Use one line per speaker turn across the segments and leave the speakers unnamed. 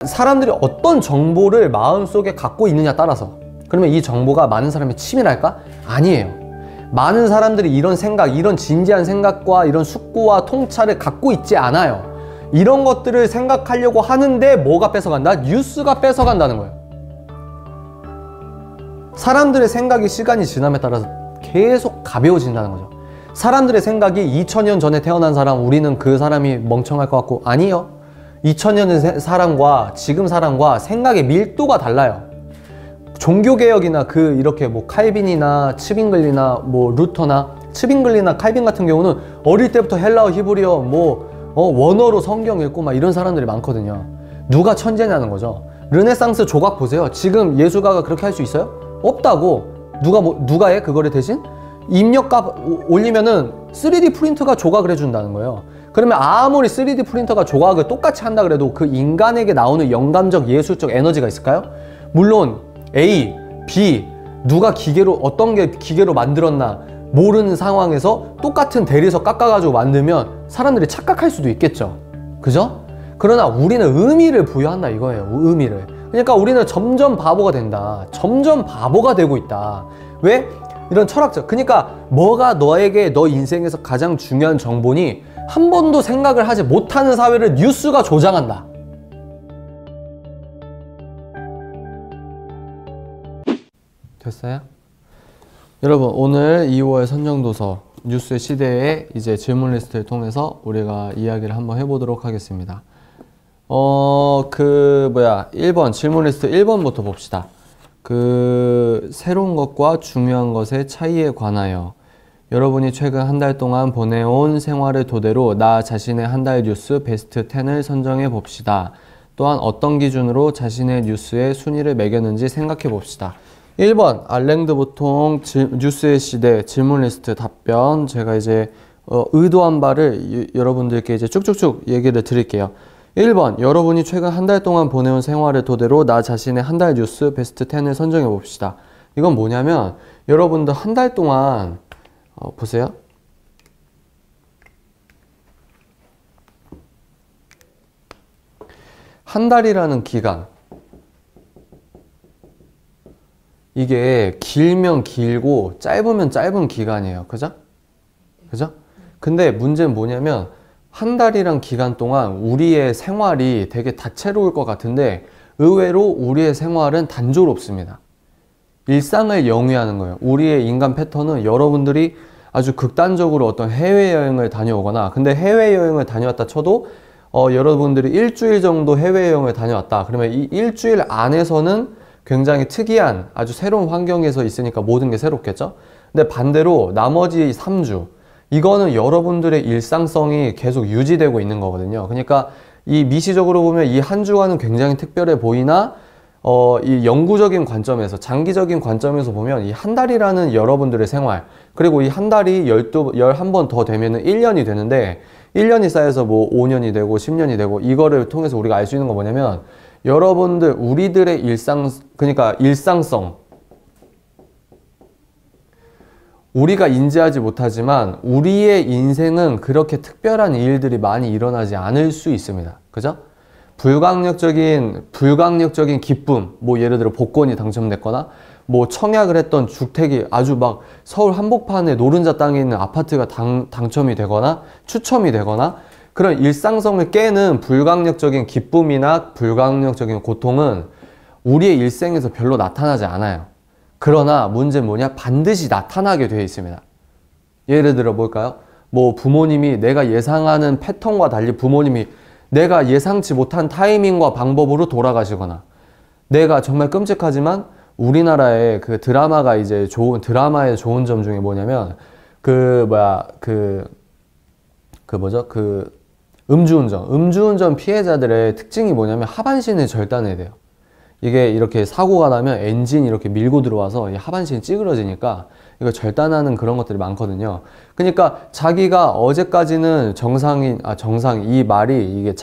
사람들이 어떤 정보를 마음속에 갖고 있느냐 따라서. 그러면 이 정보가 많은 사람이 치밀할까? 아니에요. 많은 사람들이 이런 생각, 이런 진지한 생각과 이런 숙고와 통찰을 갖고 있지 않아요. 이런 것들을 생각하려고 하는데 뭐가 뺏어간다? 뉴스가 뺏어간다는 거예요. 사람들의 생각이 시간이 지남에 따라서 계속 가벼워진다는 거죠. 사람들의 생각이 2000년 전에 태어난 사람, 우리는 그 사람이 멍청할 것 같고, 아니요. 2000년 사람과 지금 사람과 생각의 밀도가 달라요. 종교개혁이나 이렇게 뭐 칼빈이나 츠빙글리나 뭐 루터나 츠빙글리나 칼빈 같은 경우는 어릴 때부터 헬라어, 히브리어, 원어로 성경 읽고 막 이런 사람들이 많거든요. 누가 천재냐는 거죠. 르네상스 조각 보세요. 지금 예술가가 그렇게 할 수 있어요? 없다고. 누가 해? 그거를 대신? 입력값 올리면은 3D 프린터가 조각을 해준다는 거예요. 그러면 아무리 3D 프린터가 조각을 똑같이 한다 그래도 그 인간에게 나오는 영감적 예술적 에너지가 있을까요? 물론 A, B, 누가 기계로 어떤 게 기계로 만들었나 모르는 상황에서 똑같은 대리석 깎아가지고 만들면 사람들이 착각할 수도 있겠죠. 그죠? 그러나 우리는 의미를 부여한다 이거예요. 의미를. 그러니까 우리는 점점 바보가 된다. 점점 바보가 되고 있다. 왜? 이런 철학적. 그러니까 뭐가 너에게 너 인생에서 가장 중요한 정보니 한 번도 생각을 하지 못하는 사회를 뉴스가 조장한다. 됐어요? 여러분, 오늘 2월 선정도서 뉴스의 시대의 이제 질문 리스트를 통해서 우리가 이야기를 한번 해보도록 하겠습니다. 1번 질문 리스트 1번부터 봅시다. 새로운 것과 중요한 것의 차이에 관하여 여러분이 최근 한 달 동안 보내온 생활을 토대로 나 자신의 한 달 뉴스 베스트 10을 선정해 봅시다. 또한 어떤 기준으로 자신의 뉴스의 순위를 매겼는지 생각해 봅시다. 1번 알랭드 보통 뉴스의 시대 질문 리스트 답변 제가 이제 의도한 바를 여러분들께 이제 쭉쭉쭉 얘기를 드릴게요. 1번 여러분이 최근 한 달 동안 보내온 생활을 토대로 나 자신의 한 달 뉴스 베스트 10을 선정해 봅시다. 이건 뭐냐면 여러분들 한 달 동안 보세요. 한 달이라는 기간 이게 길면 길고 짧으면 짧은 기간이에요. 그죠? 근데 문제는 뭐냐면 한 달이란 기간 동안 우리의 생활이 되게 다채로울 것 같은데 의외로 우리의 생활은 단조롭습니다. 일상을 영위하는 거예요. 우리의 인간 패턴은 여러분들이 아주 극단적으로 어떤 해외여행을 다녀오거나 근데 해외여행을 다녀왔다 쳐도 여러분들이 일주일 정도 해외여행을 다녀왔다. 그러면 이 일주일 안에서는 굉장히 특이한 아주 새로운 환경에서 있으니까 모든 게 새롭겠죠? 근데 반대로 나머지 3주 이거는 여러분들의 일상성이 계속 유지되고 있는 거거든요. 그러니까 이 미시적으로 보면 이 한 주간은 굉장히 특별해 보이나 이 영구적인 관점에서 장기적인 관점에서 보면 이 한 달이라는 여러분들의 생활 그리고 이 한 달이 11번 더 되면은 1년이 되는데 1년이 쌓여서 뭐 5년이 되고 10년이 되고 이거를 통해서 우리가 알 수 있는 건 뭐냐면 여러분들 우리들의 그러니까 일상성 우리가 인지하지 못하지만 우리의 인생은 그렇게 특별한 일들이 많이 일어나지 않을 수 있습니다. 그죠? 불강력적인 기쁨 뭐 예를 들어 복권이 당첨됐거나 뭐 청약을 했던 주택이 아주 막 서울 한복판에 노른자 땅에 있는 아파트가 당첨이 되거나 추첨이 되거나 그런 일상성을 깨는 불강력적인 기쁨이나 불강력적인 고통은 우리의 일생에서 별로 나타나지 않아요. 그러나 문제는 뭐냐? 반드시 나타나게 되어 있습니다. 예를 들어 볼까요? 뭐 부모님이 내가 예상하는 패턴과 달리 부모님이 내가 예상치 못한 타이밍과 방법으로 돌아가시거나 내가 정말 끔찍하지만 우리나라의 그 드라마가 이제 드라마의 좋은 점 중에 뭐냐면 음주운전 피해자들의 특징이 뭐냐면 하반신을 절단해야 돼요. 이게 이렇게 사고가 나면 엔진이 이렇게 밀고 들어와서 하반신이 찌그러지니까 이거 절단하는 그런 것들이 많거든요. 그러니까 자기가 어제까지는 이 말이 이게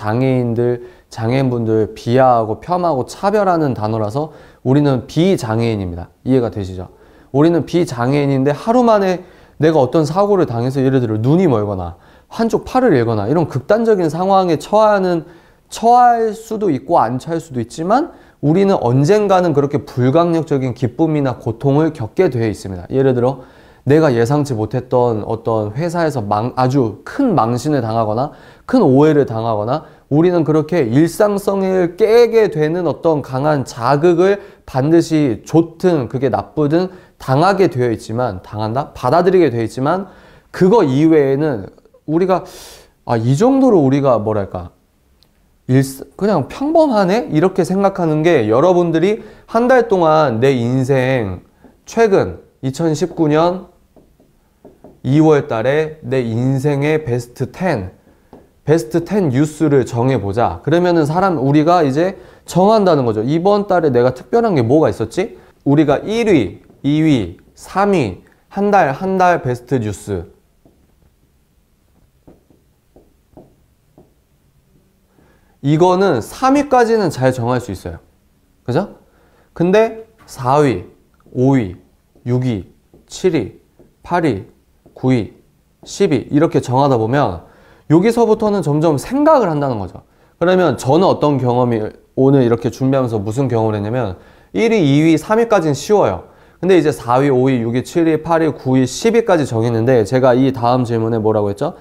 장애인분들 비하하고 폄하하고 차별하는 단어라서 우리는 비장애인입니다. 이해가 되시죠? 우리는 비장애인인데 하루 만에 내가 어떤 사고를 당해서 예를 들어 눈이 멀거나 한쪽 팔을 잃거나 이런 극단적인 상황에 처하는 처할 수도 있고 안 처할 수도 있지만 우리는 언젠가는 그렇게 불강력적인 기쁨이나 고통을 겪게 되어 있습니다. 예를 들어 내가 예상치 못했던 어떤 회사에서 아주 큰 망신을 당하거나 큰 오해를 당하거나 우리는 그렇게 일상성을 깨게 되는 어떤 강한 자극을 반드시 좋든 그게 나쁘든 당하게 되어 있지만 받아들이게 되어 있지만 그거 이외에는 우리가 이 정도로 우리가 뭐랄까 그냥 평범하네? 이렇게 생각하는 게 여러분들이 한 달 동안 내 인생 최근 2019년 2월 달에 내 인생의 베스트 10 뉴스를 정해보자. 그러면은 우리가 이제 정한다는 거죠. 이번 달에 내가 특별한 게 뭐가 있었지? 우리가 1위, 2위, 3위, 한 달 베스트 뉴스. 이거는 3위까지는 잘 정할 수 있어요. 그죠? 근데 4위, 5위, 6위, 7위, 8위, 9위, 10위 이렇게 정하다 보면 여기서부터는 점점 생각을 한다는 거죠. 그러면 저는 어떤 경험이 오늘 이렇게 준비하면서 무슨 경험을 했냐면 1위, 2위, 3위까지는 쉬워요. 근데 이제 4위, 5위, 6위, 7위, 8위, 9위, 10위까지 정했는데 제가 이 다음 질문에 뭐라고 했죠?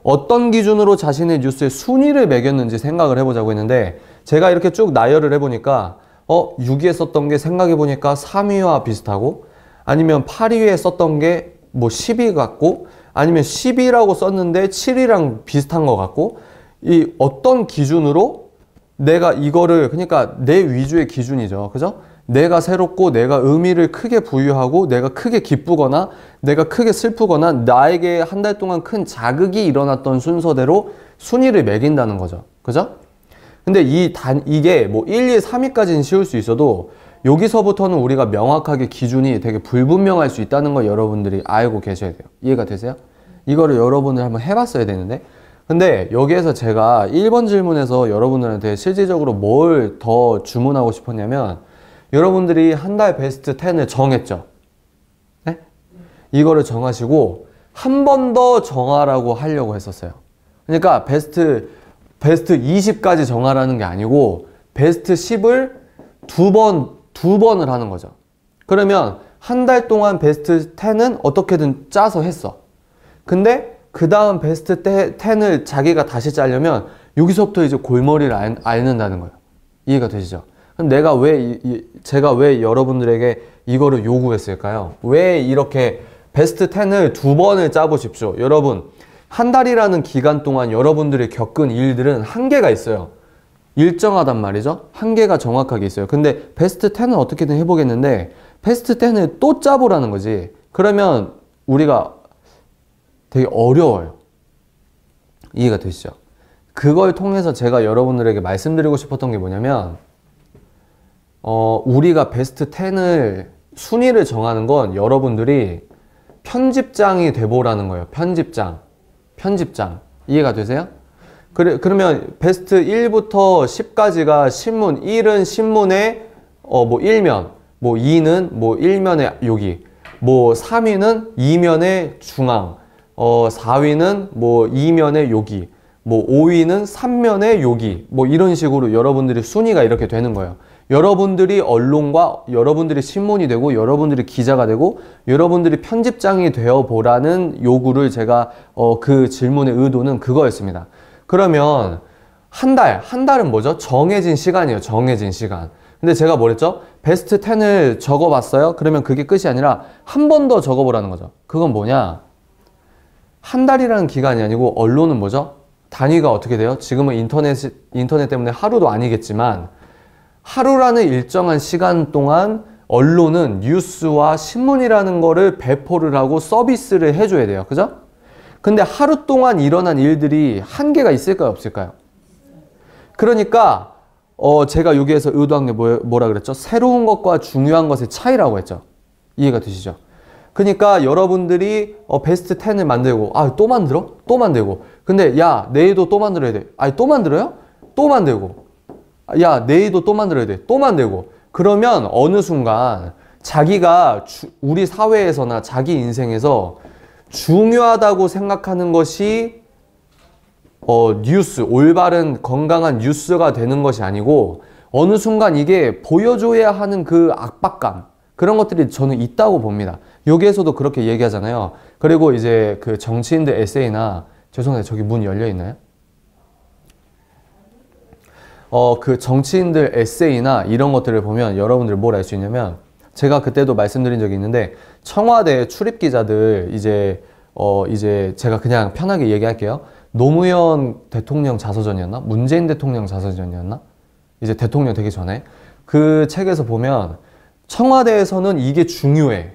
어떤 기준으로 자신의 뉴스의 순위를 매겼는지 생각을 해보자고 했는데 제가 이렇게 쭉 나열을 해보니까 6위에 썼던 게 생각해보니까 3위와 비슷하고 아니면 8위에 썼던 게 뭐 10위 같고 아니면 10위라고 썼는데 7위랑 비슷한 것 같고 이 어떤 기준으로 내가 이거를 그러니까 내 위주의 기준이죠. 그죠? 내가 새롭고 내가 의미를 크게 부여하고 내가 크게 기쁘거나 내가 크게 슬프거나 나에게 한 달 동안 큰 자극이 일어났던 순서대로 순위를 매긴다는 거죠. 그죠? 근데 이게 뭐 1, 2, 3위까지는 쉬울 수 있어도 여기서부터는 우리가 명확하게 기준이 되게 불분명할 수 있다는 걸 여러분들이 알고 계셔야 돼요. 이해가 되세요? 이거를 여러분들 한번 해봤어야 되는데 근데 여기에서 제가 1번 질문에서 여러분들한테 실질적으로 뭘 더 주문하고 싶었냐면 여러분들이 한 달 베스트 10을 정했죠. 네? 이거를 정하시고 한 번 더 정하라고 하려고 했었어요. 그러니까 베스트 20까지 정하라는 게 아니고 베스트 10을 두 번을 하는 거죠. 그러면 한 달 동안 베스트 10은 어떻게든 짜서 했어. 근데 그 다음 베스트 10을 자기가 다시 짜려면 여기서부터 이제 골머리를 앓는다는 거예요. 이해가 되시죠? 그럼 제가 왜 여러분들에게 이거를 요구했을까요? 왜 이렇게 베스트 10을 두 번을 짜보십시오. 여러분, 한 달이라는 기간 동안 여러분들이 겪은 일들은 한계가 있어요. 일정하단 말이죠. 한계가 정확하게 있어요. 근데 베스트 10은 어떻게든 해보겠는데 베스트 10을 또 짜보라는 거지. 그러면 우리가 되게 어려워요. 이해가 되시죠? 그걸 통해서 제가 여러분들에게 말씀드리고 싶었던 게 뭐냐면 우리가 베스트 10을 순위를 정하는 건 여러분들이 편집장이 돼보라는 거예요. 편집장. 이해가 되세요? 그러면 베스트 1부터 10까지가 신문, 1은 신문의 뭐 1면, 뭐 2는 뭐 1면의 여기, 뭐 3위는 2면의 중앙, 4위는 뭐 2면의 여기, 뭐 5위는 3면의 여기, 뭐 이런 식으로 여러분들이 순위가 이렇게 되는 거예요. 여러분들이 언론과 여러분들이 신문이 되고 여러분들이 기자가 되고 여러분들이 편집장이 되어 보라는 요구를 제가 그 질문의 의도는 그거였습니다. 그러면 한 달은 뭐죠? 정해진 시간이에요. 정해진 시간. 근데 제가 뭐랬죠? 베스트 10을 적어봤어요? 그러면 그게 끝이 아니라 한 번 더 적어보라는 거죠. 그건 뭐냐? 한 달이라는 기간이 아니고 언론은 뭐죠? 단위가 어떻게 돼요? 지금은 인터넷 때문에 하루도 아니겠지만 하루라는 일정한 시간 동안 언론은 뉴스와 신문이라는 거를 배포를 하고 서비스를 해줘야 돼요. 그죠? 근데 하루 동안 일어난 일들이 한계가 있을까요? 없을까요? 그러니까 제가 여기에서 의도한 게 뭐라 그랬죠? 새로운 것과 중요한 것의 차이라고 했죠. 이해가 되시죠? 그러니까 여러분들이 베스트 10을 만들고 또 만들어? 또 만들고 근데 야 내일도 또 만들어야 돼. 또 만들어요? 또 만들고 야 내일도 또 만들어야 돼. 또 만들고 그러면 어느 순간 자기가 우리 사회에서나 자기 인생에서 중요하다고 생각하는 것이 뉴스, 올바른 건강한 뉴스가 되는 것이 아니고 어느 순간 이게 보여줘야 하는 그 압박감, 그런 것들이 저는 있다고 봅니다. 여기에서도 그렇게 얘기하잖아요. 그리고 이제 그 정치인들 에세이나, 죄송해요, 저기 문 열려 있나요? 그 정치인들 에세이나 이런 것들을 보면 여러분들 뭘 알 수 있냐면, 제가 그때도 말씀드린 적이 있는데, 청와대 출입 기자들 이제 제가 그냥 편하게 얘기할게요. 노무현 대통령 자서전이었나? 문재인 대통령 자서전이었나? 이제 대통령 되기 전에 그 책에서 보면 청와대에서는 이게 중요해.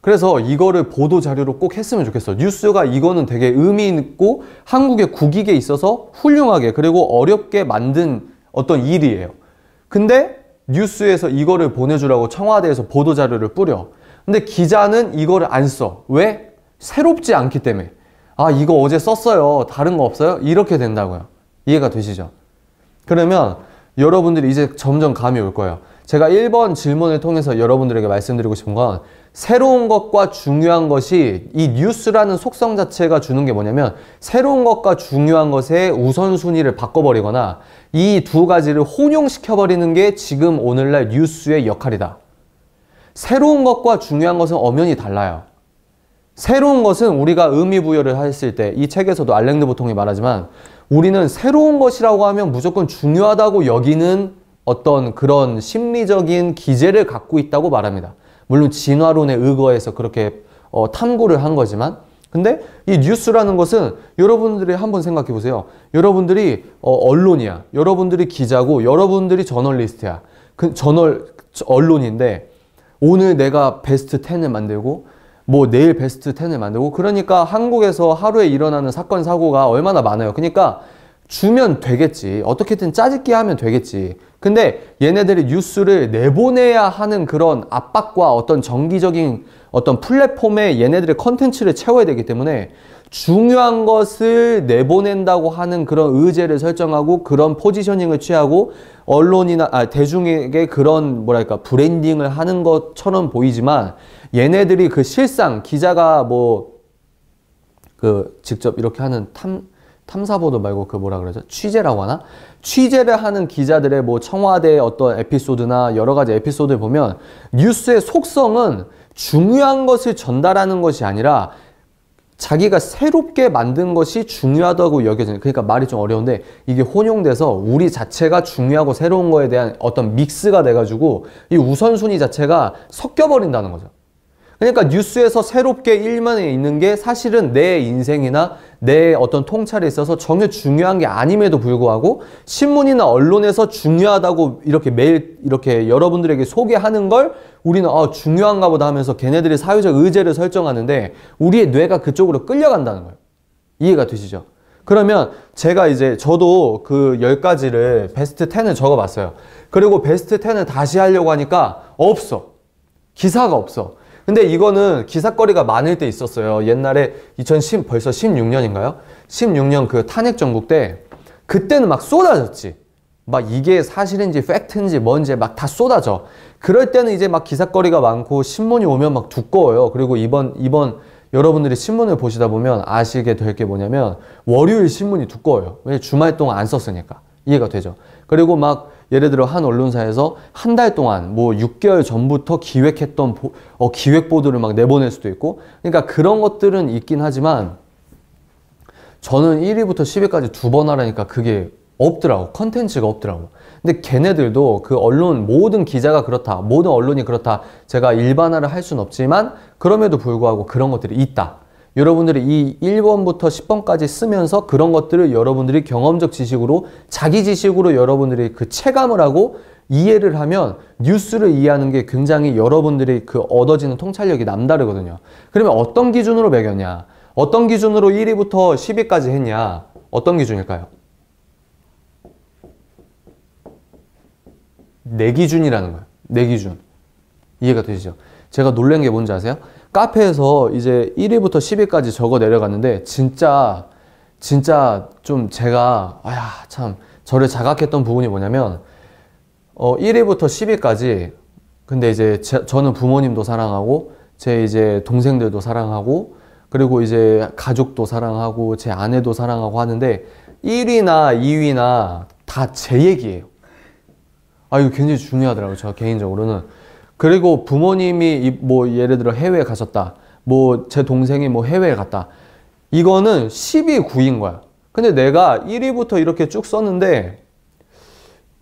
그래서 이거를 보도 자료로 꼭 했으면 좋겠어. 뉴스가 이거는 되게 의미 있고 한국의 국익에 있어서 훌륭하게 그리고 어렵게 만든 어떤 일이에요. 근데 뉴스에서 이거를 보내주라고 청와대에서 보도 자료를 뿌려. 근데 기자는 이거를 안 써. 왜? 새롭지 않기 때문에. 아, 이거 어제 썼어요. 다른 거 없어요? 이렇게 된다고요. 이해가 되시죠? 그러면 여러분들이 이제 점점 감이 올 거예요. 제가 1번 질문을 통해서 여러분들에게 말씀드리고 싶은 건, 새로운 것과 중요한 것이, 이 뉴스라는 속성 자체가 주는 게 뭐냐면, 새로운 것과 중요한 것의 우선순위를 바꿔버리거나 이 두 가지를 혼용시켜버리는 게 지금 오늘날 뉴스의 역할이다. 새로운 것과 중요한 것은 엄연히 달라요. 새로운 것은 우리가 의미 부여를 했을 때, 이 책에서도 알랭드 보통이 말하지만, 우리는 새로운 것이라고 하면 무조건 중요하다고 여기는 어떤 그런 심리적인 기제를 갖고 있다고 말합니다. 물론 진화론에 의거해서 그렇게 탐구를 한 거지만, 근데 이 뉴스라는 것은 여러분들이 한번 생각해 보세요. 여러분들이 언론이야. 여러분들이 기자고 여러분들이 저널리스트야. 그 언론인데 오늘 내가 베스트 10을 만들고 뭐 내일 베스트 10을 만들고, 그러니까 한국에서 하루에 일어나는 사건 사고가 얼마나 많아요. 그러니까 주면 되겠지. 어떻게든 짜집기 하면 되겠지. 근데 얘네들이 뉴스를 내보내야 하는 그런 압박과 어떤 정기적인 어떤 플랫폼에 얘네들의 컨텐츠를 채워야 되기 때문에 중요한 것을 내보낸다고 하는 그런 의제를 설정하고 그런 포지셔닝을 취하고 언론이나 대중에게 그런 뭐랄까 브랜딩을 하는 것처럼 보이지만, 얘네들이 그 실상 기자가 뭐 그 직접 이렇게 하는 탐사보도 말고 그 뭐라 그러죠? 취재라고 하나? 취재를 하는 기자들의 뭐 청와대의 어떤 에피소드나 여러 가지 에피소드를 보면 뉴스의 속성은 중요한 것을 전달하는 것이 아니라 자기가 새롭게 만든 것이 중요하다고 여겨지는, 그러니까 말이 좀 어려운데 이게 혼용돼서 우리 자체가 중요하고 새로운 거에 대한 어떤 믹스가 돼가지고 이 우선순위 자체가 섞여버린다는 거죠. 그러니까 뉴스에서 새롭게 일면에 있는 게 사실은 내 인생이나 내 어떤 통찰에 있어서 전혀 중요한 게 아님에도 불구하고 신문이나 언론에서 중요하다고 이렇게 매일 이렇게 여러분들에게 소개하는 걸 우리는 중요한가 보다 하면서 걔네들이 사회적 의제를 설정하는데 우리의 뇌가 그쪽으로 끌려간다는 거예요. 이해가 되시죠? 그러면 제가 저도 그 10가지를 베스트 10을 적어봤어요. 그리고 베스트 10을 다시 하려고 하니까 없어. 기사가 없어. 근데 이거는 기사거리가 많을 때 있었어요. 옛날에 벌써 16년인가요? 16년 그 탄핵 정국 때 그때는 막 쏟아졌지. 막 이게 사실인지 팩트인지 뭔지 막 다 쏟아져. 그럴 때는 이제 막 기사거리가 많고 신문이 오면 막 두꺼워요. 그리고 이번 여러분들이 신문을 보시다 보면 아시게 될 게 뭐냐면 월요일 신문이 두꺼워요. 왜? 주말 동안 안 썼으니까. 이해가 되죠? 그리고 막 예를 들어 한 언론사에서 한 달 동안 뭐 6개월 전부터 기획했던 기획 보도를 막 내보낼 수도 있고, 그러니까 그런 것들은 있긴 하지만 저는 1위부터 10위까지 2번 하라니까 그게 없더라고. 컨텐츠가 없더라고. 근데 걔네들도 그 언론 모든 기자가 그렇다, 모든 언론이 그렇다, 제가 일반화를 할 수는 없지만 그럼에도 불구하고 그런 것들이 있다. 여러분들이 이 1번부터 10번까지 쓰면서 그런 것들을 여러분들이 경험적 지식으로, 자기 지식으로 여러분들이 그 체감을 하고 이해를 하면 뉴스를 이해하는 게 굉장히 여러분들이 그 얻어지는 통찰력이 남다르거든요. 그러면 어떤 기준으로 매겼냐? 어떤 기준으로 1위부터 10위까지 했냐? 어떤 기준일까요? 내 기준이라는 거예요. 내 기준. 이해가 되시죠? 제가 놀란 게 뭔지 아세요? 카페에서 이제 1위부터 10위까지 적어 내려갔는데 진짜 좀 제가 참 저를 자각했던 부분이 뭐냐면 1위부터 10위까지, 근데 이제 저는 부모님도 사랑하고 제 이제 동생들도 사랑하고 그리고 이제 가족도 사랑하고 제 아내도 사랑하고 하는데 1위나 2위나 다 제 얘기예요. 아, 이거 굉장히 중요하더라고요. 저 개인적으로는. 그리고 부모님이 뭐 예를 들어 해외에 가셨다. 뭐 제 동생이 뭐 해외에 갔다. 이거는 10위 9위인 거야. 근데 내가 1위부터 이렇게 쭉 썼는데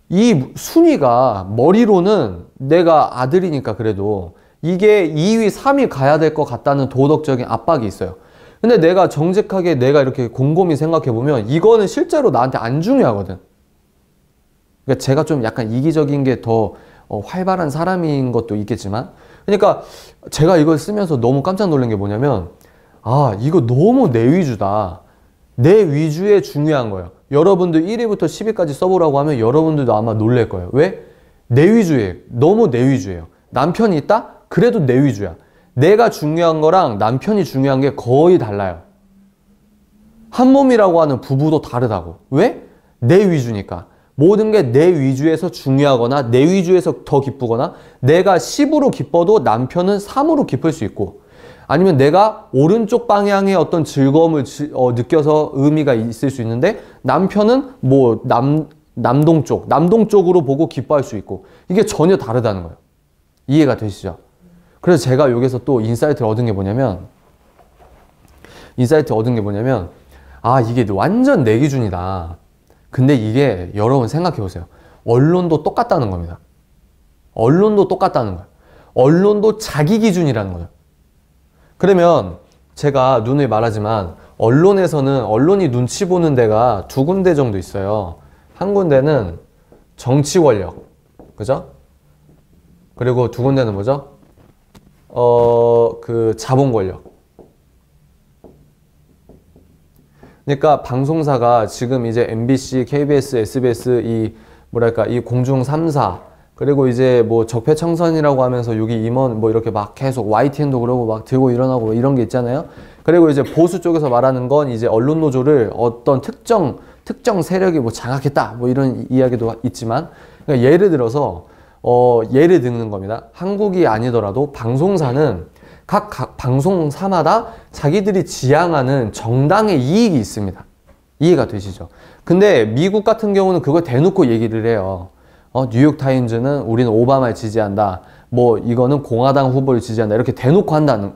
이 순위가 머리로는 내가 아들이니까 그래도 이게 2위, 3위 가야 될 것 같다는 도덕적인 압박이 있어요. 근데 내가 정직하게 내가 이렇게 곰곰이 생각해보면 이거는 실제로 나한테 안 중요하거든. 그러니까 제가 좀 약간 이기적인 게 더 활발한 사람인 것도 있겠지만, 그러니까 제가 이걸 쓰면서 너무 깜짝 놀란 게 뭐냐면, 아, 이거 너무 내 위주다. 내 위주에 중요한 거예요. 여러분들 1위부터 10위까지 써보라고 하면 여러분들도 아마 놀랄 거예요. 왜? 내 위주예요. 너무 내 위주예요. 남편이 있다? 그래도 내 위주야. 내가 중요한 거랑 남편이 중요한 게 거의 달라요. 한 몸이라고 하는 부부도 다르다고. 왜? 내 위주니까. 모든 게 내 위주에서 중요하거나 내 위주에서 더 기쁘거나 내가 10으로 기뻐도 남편은 3으로 기쁠 수 있고, 아니면 내가 오른쪽 방향의 어떤 즐거움을 느껴서 의미가 있을 수 있는데 남편은 뭐 남동쪽으로 보고 기뻐할 수 있고, 이게 전혀 다르다는 거예요. 이해가 되시죠? 그래서 제가 여기서 또 인사이트를 얻은 게 뭐냐면 아, 이게 완전 내 기준이다. 근데 이게 여러분 생각해 보세요. 언론도 똑같다는 겁니다. 언론도 똑같다는 거예요. 언론도 자기 기준이라는 거예요. 그러면 제가 누누이 말하지만 언론에서는 언론이 눈치 보는 데가 두 군데 정도 있어요. 한 군데는 정치 권력, 그죠? 그리고 두 군데는 뭐죠? 그 자본 권력. 그러니까 방송사가 지금 이제 MBC, KBS, SBS 이 뭐랄까 이 공중 3사, 그리고 이제 뭐 적폐청산이라고 하면서 여기 임원 뭐 이렇게 막 계속 YTN도 그러고 막 들고 일어나고 이런 게 있잖아요. 그리고 이제 보수 쪽에서 말하는 건 이제 언론 노조를 어떤 특정 세력이 뭐 장악했다 뭐 이런 이야기도 있지만, 그러니까 예를 들어서 예를 드는 겁니다. 한국이 아니더라도 방송사는 각 방송사마다 자기들이 지향하는 정당의 이익이 있습니다. 이해가 되시죠? 근데 미국 같은 경우는 그걸 대놓고 얘기를 해요. 뉴욕타임즈는 우리는 오바마를 지지한다. 뭐 이거는 공화당 후보를 지지한다. 이렇게 대놓고 한다는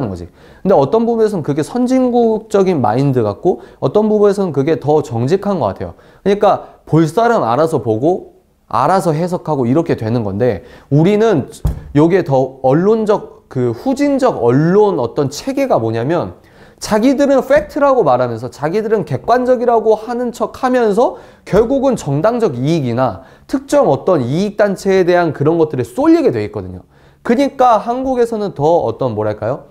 거지. 근데 어떤 부분에서는 그게 선진국적인 마인드 같고 어떤 부분에서는 그게 더 정직한 것 같아요. 그러니까 볼 사람 알아서 보고 알아서 해석하고 이렇게 되는 건데, 우리는 요게 더 언론적 그 후진적 언론 어떤 체계가 뭐냐면 자기들은 팩트라고 말하면서 자기들은 객관적이라고 하는 척 하면서 결국은 정당적 이익이나 특정 어떤 이익단체에 대한 그런 것들에 쏠리게 돼 있거든요. 그러니까 한국에서는 더 어떤 뭐랄까요?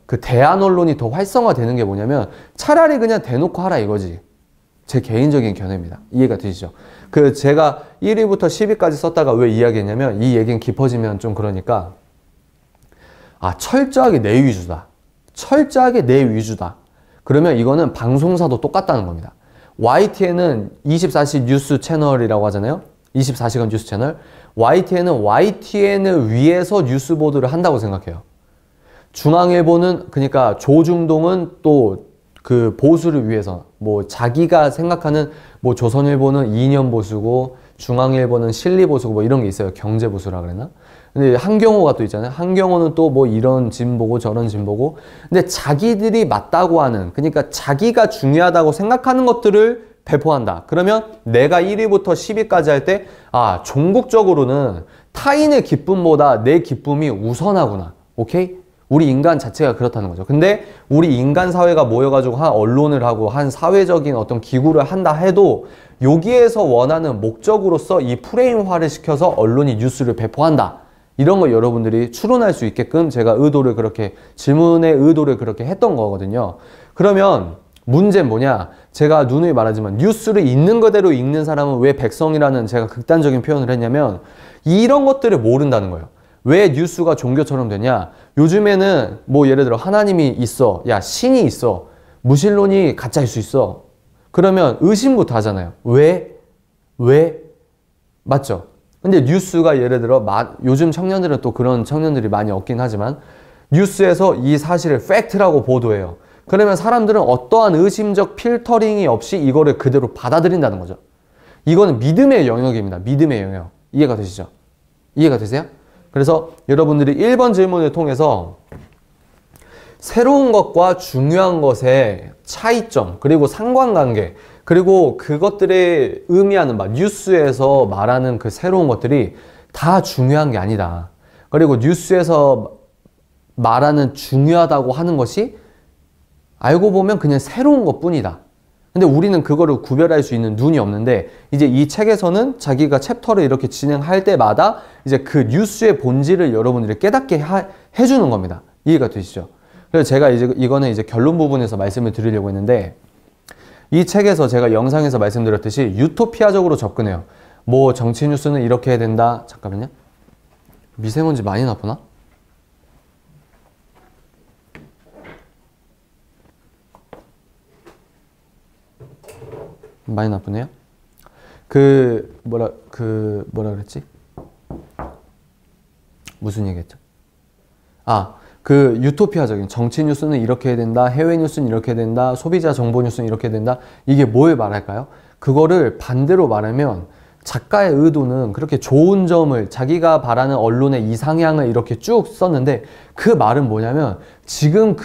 그 대안 언론이 더 활성화되는 게 뭐냐면 차라리 그냥 대놓고 하라 이거지. 제 개인적인 견해입니다. 이해가 되시죠? 그 제가 1위부터 10위까지 썼다가 왜 이야기했냐면 이 얘기는 깊어지면 좀 그러니까, 아, 철저하게 내 위주다. 철저하게 내 위주다. 그러면 이거는 방송사도 똑같다는 겁니다. YTN은 24시 뉴스 채널이라고 하잖아요. 24시간 뉴스 채널. YTN은 YTN을 위해서 뉴스 보도를 한다고 생각해요. 중앙일보는, 그러니까 조중동은 또 그 보수를 위해서, 뭐 자기가 생각하는, 뭐 조선일보는 이념 보수고 중앙일보는 실리 보수고 뭐 이런 게 있어요. 경제 보수라 그랬나? 근데 한경호가 또 있잖아요. 한경호는 또 뭐 이런 진보고 저런 진보고. 근데 자기들이 맞다고 하는, 그러니까 자기가 중요하다고 생각하는 것들을 배포한다. 그러면 내가 1위부터 10위까지 할 때, 아, 종국적으로는 타인의 기쁨보다 내 기쁨이 우선하구나. 오케이? 우리 인간 자체가 그렇다는 거죠. 근데 우리 인간 사회가 모여가지고 한 언론을 하고 한 사회적인 어떤 기구를 한다 해도 여기에서 원하는 목적으로서 이 프레임화를 시켜서 언론이 뉴스를 배포한다. 이런 거 여러분들이 추론할 수 있게끔 제가 질문의 의도를 그렇게 했던 거거든요. 그러면 문제는 뭐냐? 제가 누누이 말하지만 뉴스를 있는 그대로 읽는 사람은 왜 백성이라는 제가 극단적인 표현을 했냐면 이런 것들을 모른다는 거예요. 왜 뉴스가 종교처럼 되냐? 요즘에는 뭐 예를 들어 하나님이 있어. 야, 신이 있어. 무신론이 가짜일 수 있어. 그러면 의심부터 하잖아요. 왜? 맞죠? 근데 뉴스가 예를 들어 요즘 청년들은 또 그런 청년들이 많이 없긴 하지만 뉴스에서 이 사실을 팩트라고 보도해요. 그러면 사람들은 어떠한 의심적 필터링이 없이 이거를 그대로 받아들인다는 거죠. 이거는 믿음의 영역입니다. 믿음의 영역. 이해가 되시죠? 이해가 되세요? 그래서 여러분들이 1번 질문을 통해서 새로운 것과 중요한 것의 차이점, 그리고 상관관계, 그리고 그것들의 의미하는 뉴스에서 말하는 그 새로운 것들이 다 중요한 게 아니다. 그리고 뉴스에서 말하는 중요하다고 하는 것이 알고 보면 그냥 새로운 것 뿐이다. 근데 우리는 그거를 구별할 수 있는 눈이 없는데, 이제 이 책에서는 자기가 챕터를 이렇게 진행할 때마다 이제 그 뉴스의 본질을 여러분들이 깨닫게 해주는 겁니다. 이해가 되시죠? 그래서 제가 이거는 이제 결론 부분에서 말씀을 드리려고 했는데, 이 책에서 제가 영상에서 말씀드렸듯이 유토피아적으로 접근해요. 뭐 정치 뉴스는 이렇게 해야 된다. 잠깐만요. 미세먼지 많이 나쁘나? 많이 나쁘네요. 뭐라 그랬지? 무슨 얘기했죠? 유토피아적인 정치 뉴스는 이렇게 해야 된다, 해외 뉴스는 이렇게 해야 된다, 소비자 정보 뉴스는 이렇게 해야 된다. 이게 뭘 말할까요? 그거를 반대로 말하면 작가의 의도는 그렇게 좋은 점을, 자기가 바라는 언론의 이상향을 이렇게 쭉 썼는데, 그 말은 뭐냐면 지금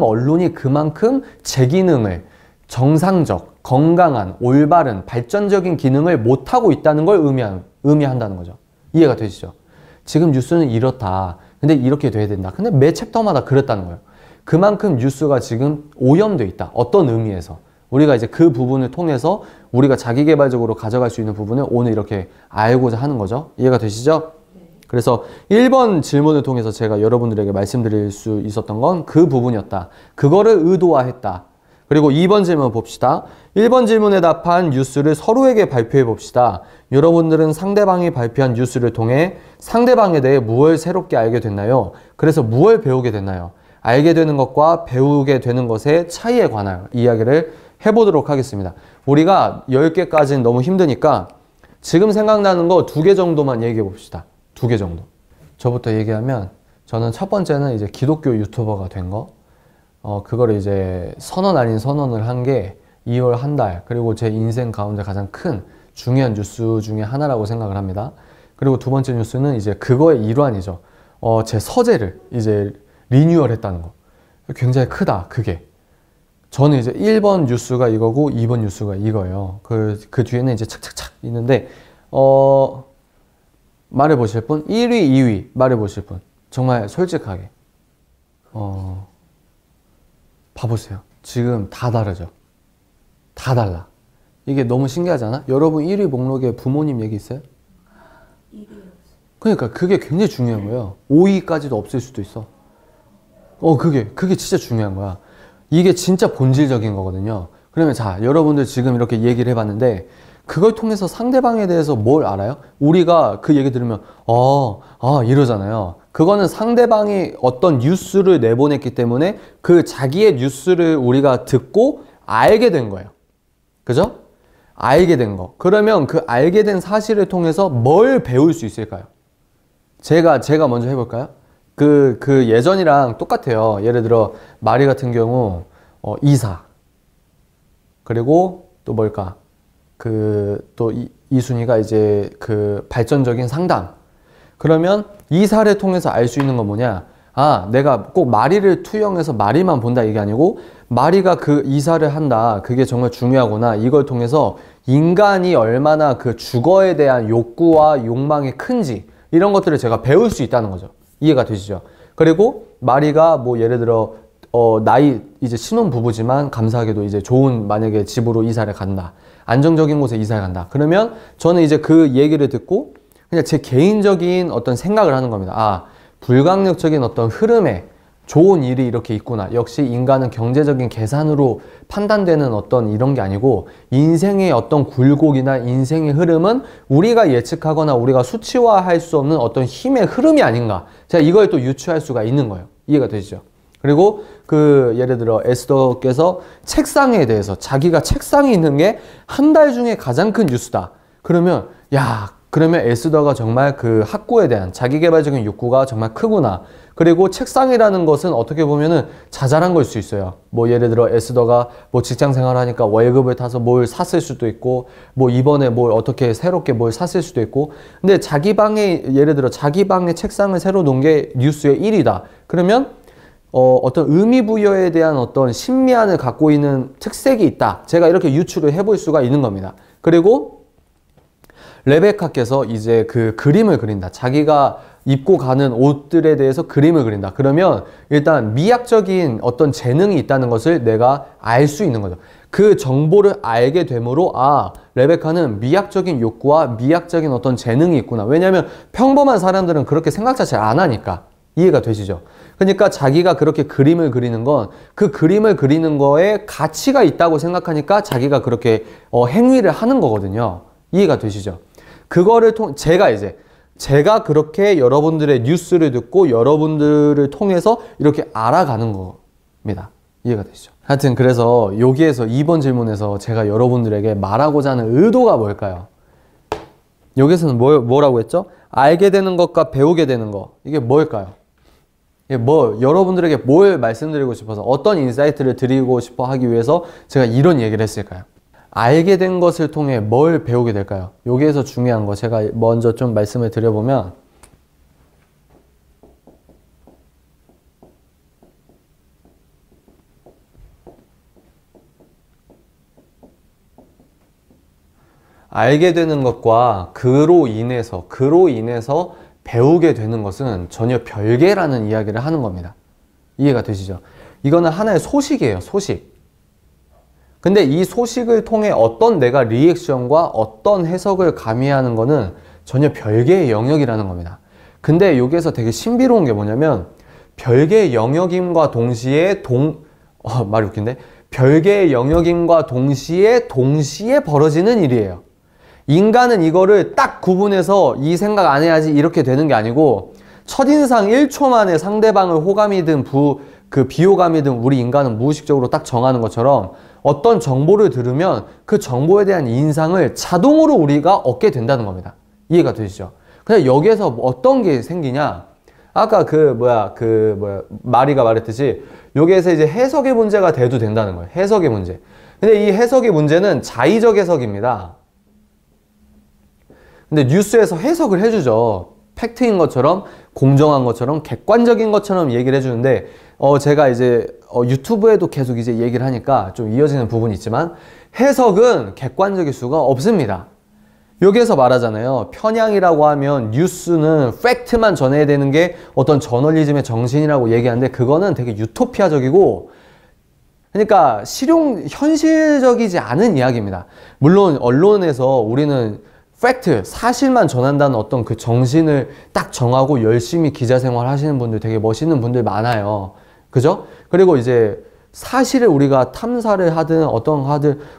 언론이 그만큼 제 기능을 정상적, 건강한, 올바른, 발전적인 기능을 못하고 있다는 걸 의미한다는 거죠. 이해가 되시죠? 지금 뉴스는 이렇다. 근데 이렇게 돼야 된다. 근데 매 챕터마다 그랬다는 거예요. 그만큼 뉴스가 지금 오염돼 있다. 어떤 의미에서. 우리가 이제 그 부분을 통해서 우리가 자기계발적으로 가져갈 수 있는 부분을 오늘 이렇게 알고자 하는 거죠. 이해가 되시죠? 그래서 1번 질문을 통해서 제가 여러분들에게 말씀드릴 수 있었던 건 그 부분이었다. 그거를 의도화했다. 그리고 2번 질문 봅시다. 1번 질문에 답한 뉴스를 서로에게 발표해 봅시다. 여러분들은 상대방이 발표한 뉴스를 통해 상대방에 대해 무엇을 새롭게 알게 됐나요? 그래서 무엇을 배우게 됐나요? 알게 되는 것과 배우게 되는 것의 차이에 관하여 이야기를 해보도록 하겠습니다. 우리가 10개까지는 너무 힘드니까 지금 생각나는 거 2개 정도만 얘기해 봅시다. 2개 정도. 저부터 얘기하면, 저는 첫 번째는 이제 기독교 유튜버가 된 거. 그거를 이제 선언 아닌 선언을 한 게 2월 한 달, 그리고 제 인생 가운데 가장 큰 중요한 뉴스 중에 하나라고 생각을 합니다. 그리고 두 번째 뉴스는 이제 그거의 일환이죠. 제 서재를 이제 리뉴얼 했다는 거. 굉장히 크다, 그게. 저는 이제 1번 뉴스가 이거고 2번 뉴스가 이거예요. 그 뒤에는 이제 착착착 있는데, 말해보실 분? 1위, 2위 말해보실 분? 정말 솔직하게. 봐보세요. 지금 다 다르죠? 다 달라. 이게 너무 신기하지 않아? 여러분 1위 목록에 부모님 얘기 있어요? 1위 없어요. 그러니까 그게 굉장히 중요한 거예요. 5위까지도 없을 수도 있어. 그게 진짜 중요한 거야. 이게 진짜 본질적인 거거든요. 그러면 자, 여러분들 지금 이렇게 얘기를 해봤는데, 그걸 통해서 상대방에 대해서 뭘 알아요? 우리가 그 얘기 들으면 이러잖아요. 그거는 상대방이 어떤 뉴스를 내보냈기 때문에 그 자기의 뉴스를 우리가 듣고 알게 된 거예요. 그죠? 알게 된 거. 그러면 그 알게 된 사실을 통해서 뭘 배울 수 있을까요? 제가 먼저 해볼까요? 그 예전이랑 똑같아요. 예를 들어 마리 같은 경우 이사, 그리고 또 뭘까? 또 이순이가 이제 그 발전적인 상담. 그러면 이사를 통해서 알 수 있는 건 뭐냐? 내가 꼭 마리를 투영해서 마리만 본다 이게 아니고, 마리가 그 이사를 한다, 그게 정말 중요하구나, 이걸 통해서 인간이 얼마나 그 주거에 대한 욕구와 욕망이 큰지, 이런 것들을 제가 배울 수 있다는 거죠. 이해가 되시죠? 그리고 마리가 뭐 예를 들어 나이 이제 신혼부부지만 감사하게도 이제 좋은 만약에 집으로 이사를 간다, 안정적인 곳에 이사를 간다. 그러면 저는 이제 그 얘기를 듣고 그냥 제 개인적인 어떤 생각을 하는 겁니다. 불강력적인 어떤 흐름에 좋은 일이 이렇게 있구나. 역시 인간은 경제적인 계산으로 판단되는 어떤 이런 게 아니고, 인생의 어떤 굴곡이나 인생의 흐름은 우리가 예측하거나 우리가 수치화할 수 없는 어떤 힘의 흐름이 아닌가. 제가 이걸 또 유추할 수가 있는 거예요. 이해가 되시죠? 그리고 예를 들어 에스더께서 책상에 대해서, 자기가 책상에 있는 게 한 달 중에 가장 큰 뉴스다. 그러면 그러면 에스더가 정말 그 학구에 대한 자기계발적인 욕구가 정말 크구나. 그리고 책상이라는 것은 어떻게 보면은 자잘한 걸 수 있어요. 뭐 예를 들어 에스더가 뭐 직장 생활하니까 월급을 타서 뭘 샀을 수도 있고, 뭐 이번에 뭘 어떻게 새롭게 뭘 샀을 수도 있고. 근데 자기 방에, 예를 들어 자기 방에 책상을 새로 놓은 게 뉴스의 1위다. 그러면 어떤 의미 부여에 대한 어떤 신미안을 갖고 있는 특색이 있다. 제가 이렇게 유추를 해볼 수가 있는 겁니다. 그리고 레베카께서 이제 그 그림을 그린다. 자기가 입고 가는 옷들에 대해서 그림을 그린다. 그러면 일단 미학적인 어떤 재능이 있다는 것을 내가 알 수 있는 거죠. 그 정보를 알게 되므로 레베카는 미학적인 욕구와 미학적인 어떤 재능이 있구나. 왜냐하면 평범한 사람들은 그렇게 생각 자체를 안 하니까. 이해가 되시죠? 그러니까 자기가 그렇게 그림을 그리는 건 그 그림을 그리는 거에 가치가 있다고 생각하니까 자기가 그렇게 행위를 하는 거거든요. 이해가 되시죠? 그거를 제가 그렇게 여러분들의 뉴스를 듣고 여러분들을 통해서 이렇게 알아가는 겁니다. 이해가 되시죠? 하여튼 그래서 여기에서 2번 질문에서 제가 여러분들에게 말하고자 하는 의도가 뭘까요? 여기서는 뭐라고 했죠? 알게 되는 것과 배우게 되는 것. 이게 뭘까요? 여러분들에게 뭘 말씀드리고 싶어서 어떤 인사이트를 드리고 싶어 하기 위해서 제가 이런 얘기를 했을까요? 알게 된 것을 통해 뭘 배우게 될까요? 여기에서 중요한 거 제가 먼저 좀 말씀을 드려보면 알게 되는 것과 그로 인해서 배우게 되는 것은 전혀 별개라는 이야기를 하는 겁니다. 이해가 되시죠? 이거는 하나의 소식이에요. 소식. 근데 이 소식을 통해 어떤 내가 리액션과 어떤 해석을 가미하는 거는 전혀 별개의 영역이라는 겁니다. 근데 여기에서 되게 신비로운 게 뭐냐면 별개의 영역임과 동시에 말이 웃긴데 별개의 영역임과 동시에 벌어지는 일이에요. 인간은 이거를 딱 구분해서 이 생각 안 해야지 이렇게 되는 게 아니고 첫인상 1초 만에 상대방을 호감이든 비호감이든 우리 인간은 무의식적으로 딱 정하는 것처럼 어떤 정보를 들으면 그 정보에 대한 인상을 자동으로 우리가 얻게 된다는 겁니다. 이해가 되시죠? 근데 여기에서 어떤 게 생기냐? 아까 마리가 말했듯이 여기에서 이제 해석의 문제가 돼도 된다는 거예요. 해석의 문제. 근데 이 해석의 문제는 자의적 해석입니다. 근데 뉴스에서 해석을 해주죠. 팩트인 것처럼, 공정한 것처럼, 객관적인 것처럼 얘기를 해주는데, 제가 이제, 유튜브에도 계속 이제 얘기를 하니까 좀 이어지는 부분이 있지만, 해석은 객관적일 수가 없습니다. 여기에서 말하잖아요. 편향이라고 하면 뉴스는 팩트만 전해야 되는 게 어떤 저널리즘의 정신이라고 얘기하는데, 그거는 되게 유토피아적이고, 그러니까 현실적이지 않은 이야기입니다. 물론, 언론에서 우리는 팩트, 사실만 전한다는 어떤 그 정신을 딱 정하고 열심히 기자 생활 하시는 분들 되게 멋있는 분들 많아요. 그죠? 그리고 이제 사실을 우리가 탐사를 하든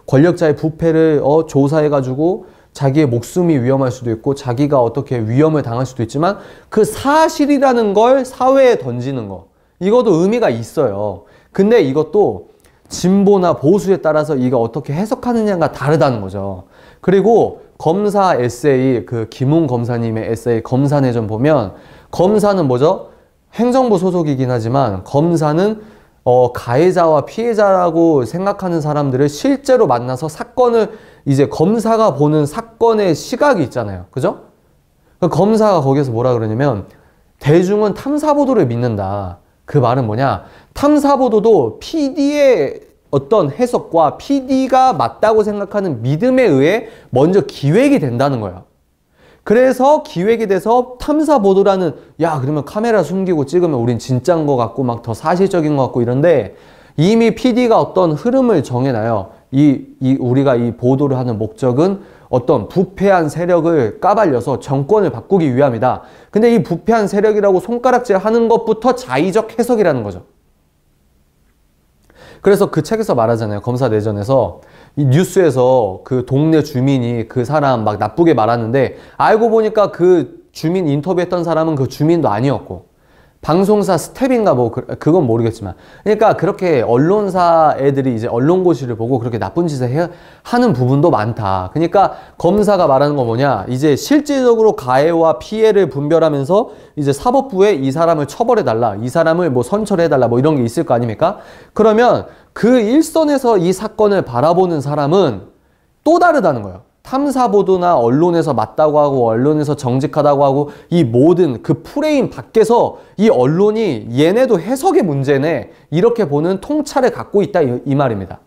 권력자의 부패를 조사해가지고 자기의 목숨이 위험할 수도 있고 자기가 어떻게 위험을 당할 수도 있지만 그 사실이라는 걸 사회에 던지는 거. 이것도 의미가 있어요. 근데 이것도 진보나 보수에 따라서 이거 어떻게 해석하느냐가 다르다는 거죠. 그리고 검사 에세이, 김웅 검사님의 에세이 검사내전 보면 검사는 뭐죠? 행정부 소속이긴 하지만 검사는 가해자와 피해자라고 생각하는 사람들을 실제로 만나서 사건을 이제 검사가 보는 사건의 시각이 있잖아요. 그죠? 검사가 거기서 뭐라 그러냐면 대중은 탐사보도를 믿는다. 그 말은 뭐냐? 탐사보도도 PD의 어떤 해석과 PD가 맞다고 생각하는 믿음에 의해 먼저 기획이 된다는 거예요. 그래서 기획이 돼서 탐사보도라는 그러면 카메라 숨기고 찍으면 우린 진짜인 것 같고 막 더 사실적인 것 같고 이런데 이미 PD가 어떤 흐름을 정해놔요. 우리가 이 보도를 하는 목적은 어떤 부패한 세력을 까발려서 정권을 바꾸기 위함이다. 근데 이 부패한 세력이라고 손가락질 하는 것부터 자의적 해석이라는 거죠. 그래서 그 책에서 말하잖아요. 검사내전에서 이 뉴스에서 그 동네 주민이 그 사람 막 나쁘게 말하는데 알고 보니까 그 주민 인터뷰했던 사람은 그 주민도 아니었고 방송사 스텝인가 뭐 그건 모르겠지만, 그러니까 그렇게 언론사 애들이 이제 언론고시를 보고 그렇게 나쁜 짓을 하는 부분도 많다. 그러니까 검사가 말하는 거 뭐냐, 이제 실질적으로 가해와 피해를 분별하면서 이제 사법부에 이 사람을 처벌해달라, 이 사람을 뭐 선처해달라, 뭐 이런 게 있을 거 아닙니까? 그러면 그 일선에서 이 사건을 바라보는 사람은 또 다르다는 거예요. 탐사보도나 언론에서 맞다고 하고 언론에서 정직하다고 하고 이 모든 그 프레임 밖에서 이 언론이 얘네도 해석의 문제네, 이렇게 보는 통찰을 갖고 있다, 이 말입니다.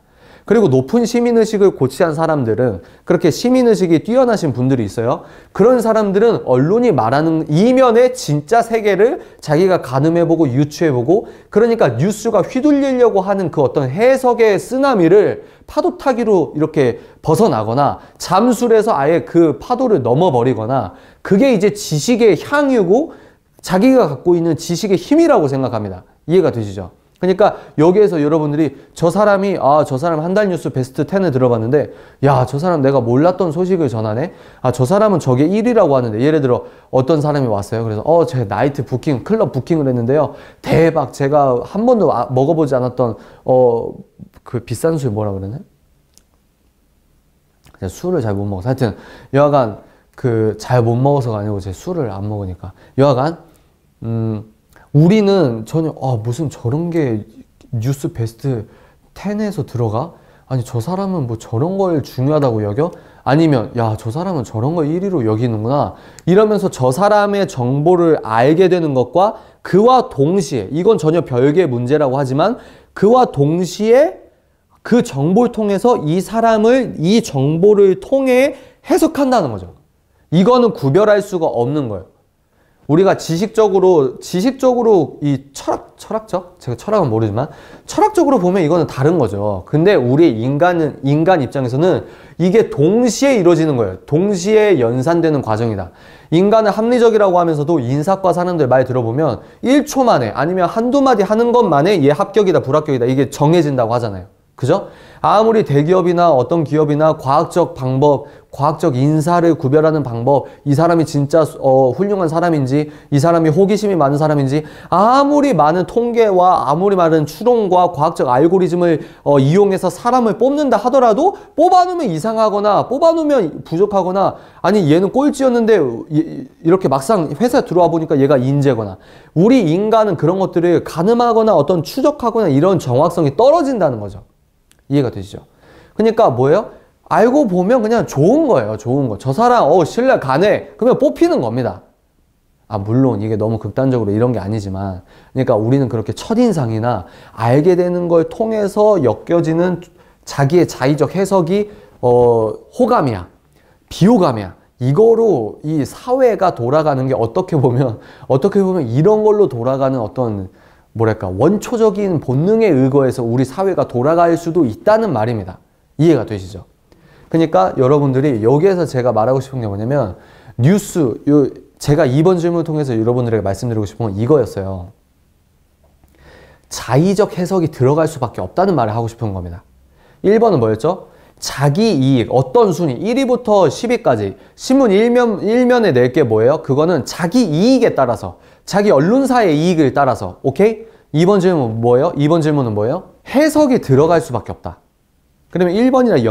그리고 높은 시민의식을 고취한 사람들은, 그렇게 시민의식이 뛰어나신 분들이 있어요. 그런 사람들은 언론이 말하는 이면의 진짜 세계를 자기가 가늠해보고 유추해보고, 그러니까 뉴스가 휘둘리려고 하는 그 어떤 해석의 쓰나미를 파도 타기로 이렇게 벗어나거나 잠수를 해서 아예 그 파도를 넘어버리거나, 그게 이제 지식의 향유고 자기가 갖고 있는 지식의 힘이라고 생각합니다. 이해가 되시죠? 그러니까 여기에서 여러분들이 저 사람 한 달 뉴스 베스트 10을 들어봤는데, 야, 저 사람 내가 몰랐던 소식을 전하네? 저 사람은 저게 1위라고 하는데, 예를 들어 어떤 사람이 왔어요. 그래서 제 나이트 부킹, 클럽 부킹을 했는데요. 대박, 제가 한 번도 먹어보지 않았던 그 비싼 술 뭐라 그러네? 제가 술을 잘 못 먹어서, 하여튼 여하간 그 잘 못 먹어서가 아니고 제 술을 안 먹으니까, 여하간 우리는 전혀 무슨 저런 게 뉴스 베스트 10에서 들어가? 아니, 저 사람은 뭐 저런 걸 중요하다고 여겨? 아니면 야, 저 사람은 저런 걸 1위로 여기는구나, 이러면서 저 사람의 정보를 알게 되는 것과 그와 동시에, 이건 전혀 별개의 문제라고 하지만 그와 동시에 그 정보를 통해서 이 정보를 통해 해석한다는 거죠. 이거는 구별할 수가 없는 거예요. 우리가 지식적으로 이 철학적? 제가 철학은 모르지만 철학적으로 보면 이거는 다른 거죠. 근데 우리 인간 입장에서는 이게 동시에 이루어지는 거예요. 동시에 연산되는 과정이다. 인간은 합리적이라고 하면서도 인사과 사람들 말 들어보면 1초 만에 아니면 한두 마디 하는 것만에 얘 합격이다 불합격이다 이게 정해진다고 하잖아요. 그죠? 아무리 대기업이나 어떤 기업이나 과학적 방법, 과학적 인사를 구별하는 방법, 이 사람이 진짜 훌륭한 사람인지, 이 사람이 호기심이 많은 사람인지, 아무리 많은 통계와 아무리 많은 추론과 과학적 알고리즘을 이용해서 사람을 뽑는다 하더라도 뽑아놓으면 이상하거나 뽑아놓으면 부족하거나, 아니 얘는 꼴찌였는데 이렇게 막상 회사에 들어와 보니까 얘가 인재거나, 우리 인간은 그런 것들을 가늠하거나 어떤 추적하거나 이런 정확성이 떨어진다는 거죠. 이해가 되시죠? 그러니까 뭐예요? 알고 보면 그냥 좋은 거예요. 좋은 거. 저 사람 신뢰 가네. 그러면 뽑히는 겁니다. 물론 이게 너무 극단적으로 이런 게 아니지만, 그러니까 우리는 그렇게 첫인상이나 알게 되는 걸 통해서 엮여지는 자기의 자의적 해석이 호감이야, 비호감이야, 이거로 이 사회가 돌아가는 게 어떻게 보면 이런 걸로 돌아가는 어떤 뭐랄까 원초적인 본능에 의거해서 우리 사회가 돌아갈 수도 있다는 말입니다. 이해가 되시죠? 그러니까 여러분들이 여기에서 제가 말하고 싶은 게 뭐냐면, 제가 이번 질문을 통해서 여러분들에게 말씀드리고 싶은 건 이거였어요. 자의적 해석이 들어갈 수밖에 없다는 말을 하고 싶은 겁니다. 1번은 뭐였죠? 자기 이익, 어떤 순위, 1위부터 10위까지 신문 1면에 낼 게 뭐예요? 그거는 자기 이익에 따라서, 자기 언론사의 이익을 따라서. 오케이? 2번 질문 뭐예요? 2번 질문은 뭐예요? 해석이 들어갈 수밖에 없다. 그러면 1번이랑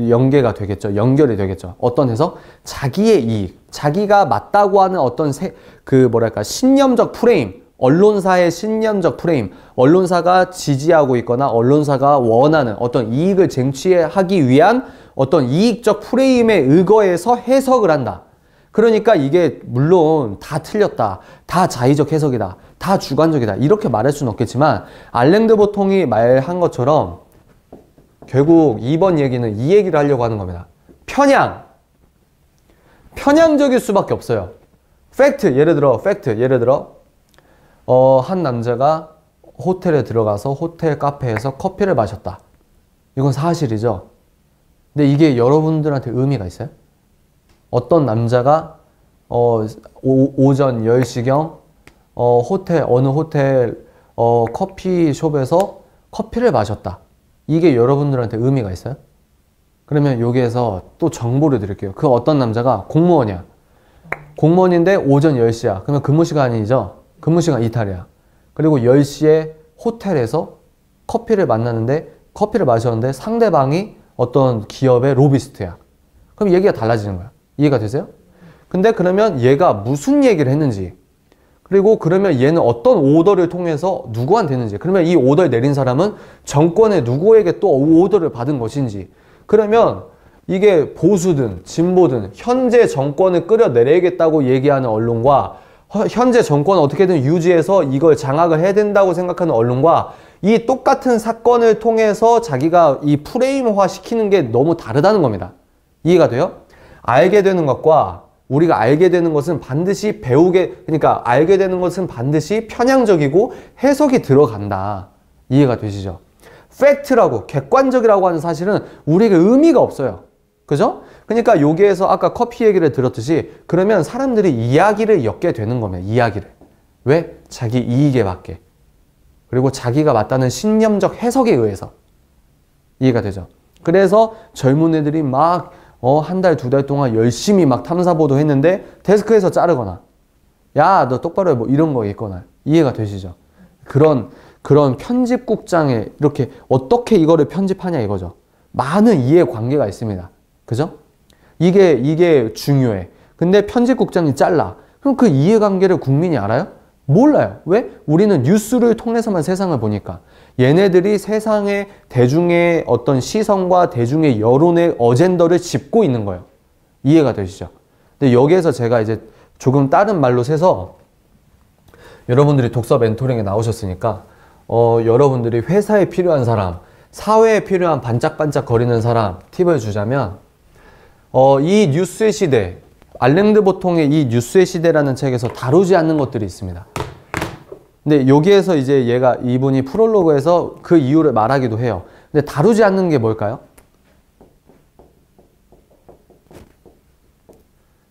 연계가 되겠죠. 연결이 되겠죠. 어떤 해석? 자기의 이익, 자기가 맞다고 하는 어떤 신념적 프레임, 언론사의 신념적 프레임, 언론사가 지지하고 있거나 언론사가 원하는 어떤 이익을 쟁취하기 위한 어떤 이익적 프레임에 의거해서 해석을 한다. 그러니까 이게 물론 다 틀렸다, 다 자의적 해석이다, 다 주관적이다, 이렇게 말할 수는 없겠지만, 알랭 드 보통이 말한 것처럼 결국 2번 얘기는 이 얘기를 하려고 하는 겁니다. 편향적일 수밖에 없어요. 예를 들어 한 남자가 호텔에 들어가서 호텔 카페에서 커피를 마셨다. 이건 사실이죠. 근데 이게 여러분들한테 의미가 있어요? 어떤 남자가 오전 10시경 어느 호텔 커피숍에서 커피를 마셨다. 이게 여러분들한테 의미가 있어요? 그러면 여기에서 또 정보를 드릴게요. 그 어떤 남자가 공무원이야. 공무원인데 오전 10시야. 그러면 근무 시간이죠. 근무 시간 이탈이야. 그리고 10시에 호텔에서 커피를 마셨는데 상대방이 어떤 기업의 로비스트야. 그럼 얘기가 달라지는 거야. 이해가 되세요? 근데 그러면 얘가 무슨 얘기를 했는지, 그리고 그러면 얘는 어떤 오더를 통해서 누구한테 했는지, 그러면 이 오더를 내린 사람은 정권의 누구에게 또 오더를 받은 것인지, 그러면 이게 보수든 진보든 현재 정권을 끌어내리겠다고 얘기하는 언론과 현재 정권을 어떻게든 유지해서 이걸 장악을 해야 된다고 생각하는 언론과 이 똑같은 사건을 통해서 자기가 이 프레임화 시키는 게 너무 다르다는 겁니다. 이해가 돼요? 알게 되는 것과 우리가 알게 되는 것은 반드시 그러니까 알게 되는 것은 반드시 편향적이고 해석이 들어간다. 이해가 되시죠? 팩트라고, 객관적이라고 하는 사실은 우리에게 의미가 없어요. 그죠? 그러니까 여기에서 아까 커피 얘기를 들었듯이 그러면 사람들이 이야기를 엮게 되는 겁니다. 이야기를. 왜? 자기 이익에 맞게. 그리고 자기가 맞다는 신념적 해석에 의해서. 이해가 되죠? 그래서 젊은 애들이 막 한 달, 두 달 동안 열심히 막 탐사보도 했는데 데스크에서 자르거나 야, 너 똑바로 해. 뭐 이런 거 있거나. 이해가 되시죠? 그런 편집국장에 이렇게 어떻게 이거를 편집하냐 이거죠. 많은 이해관계가 있습니다. 그죠? 이게 중요해. 근데 편집국장이 잘라. 그럼 그 이해관계를 국민이 알아요? 몰라요. 왜? 우리는 뉴스를 통해서만 세상을 보니까. 얘네들이 세상의 대중의 어떤 시선과 대중의 여론의 어젠더를 짚고 있는 거예요. 이해가 되시죠? 근데 여기에서 제가 이제 조금 다른 말로 세서 여러분들이 독서 멘토링에 나오셨으니까 여러분들이 회사에 필요한 사람, 사회에 필요한 반짝반짝 거리는 사람 팁을 주자면 이 뉴스의 시대, 알랭드 보통의 이 뉴스의 시대라는 책에서 다루지 않는 것들이 있습니다. 근데 여기에서 이제 이분이 프롤로그에서 그 이유를 말하기도 해요. 근데 다루지 않는 게 뭘까요?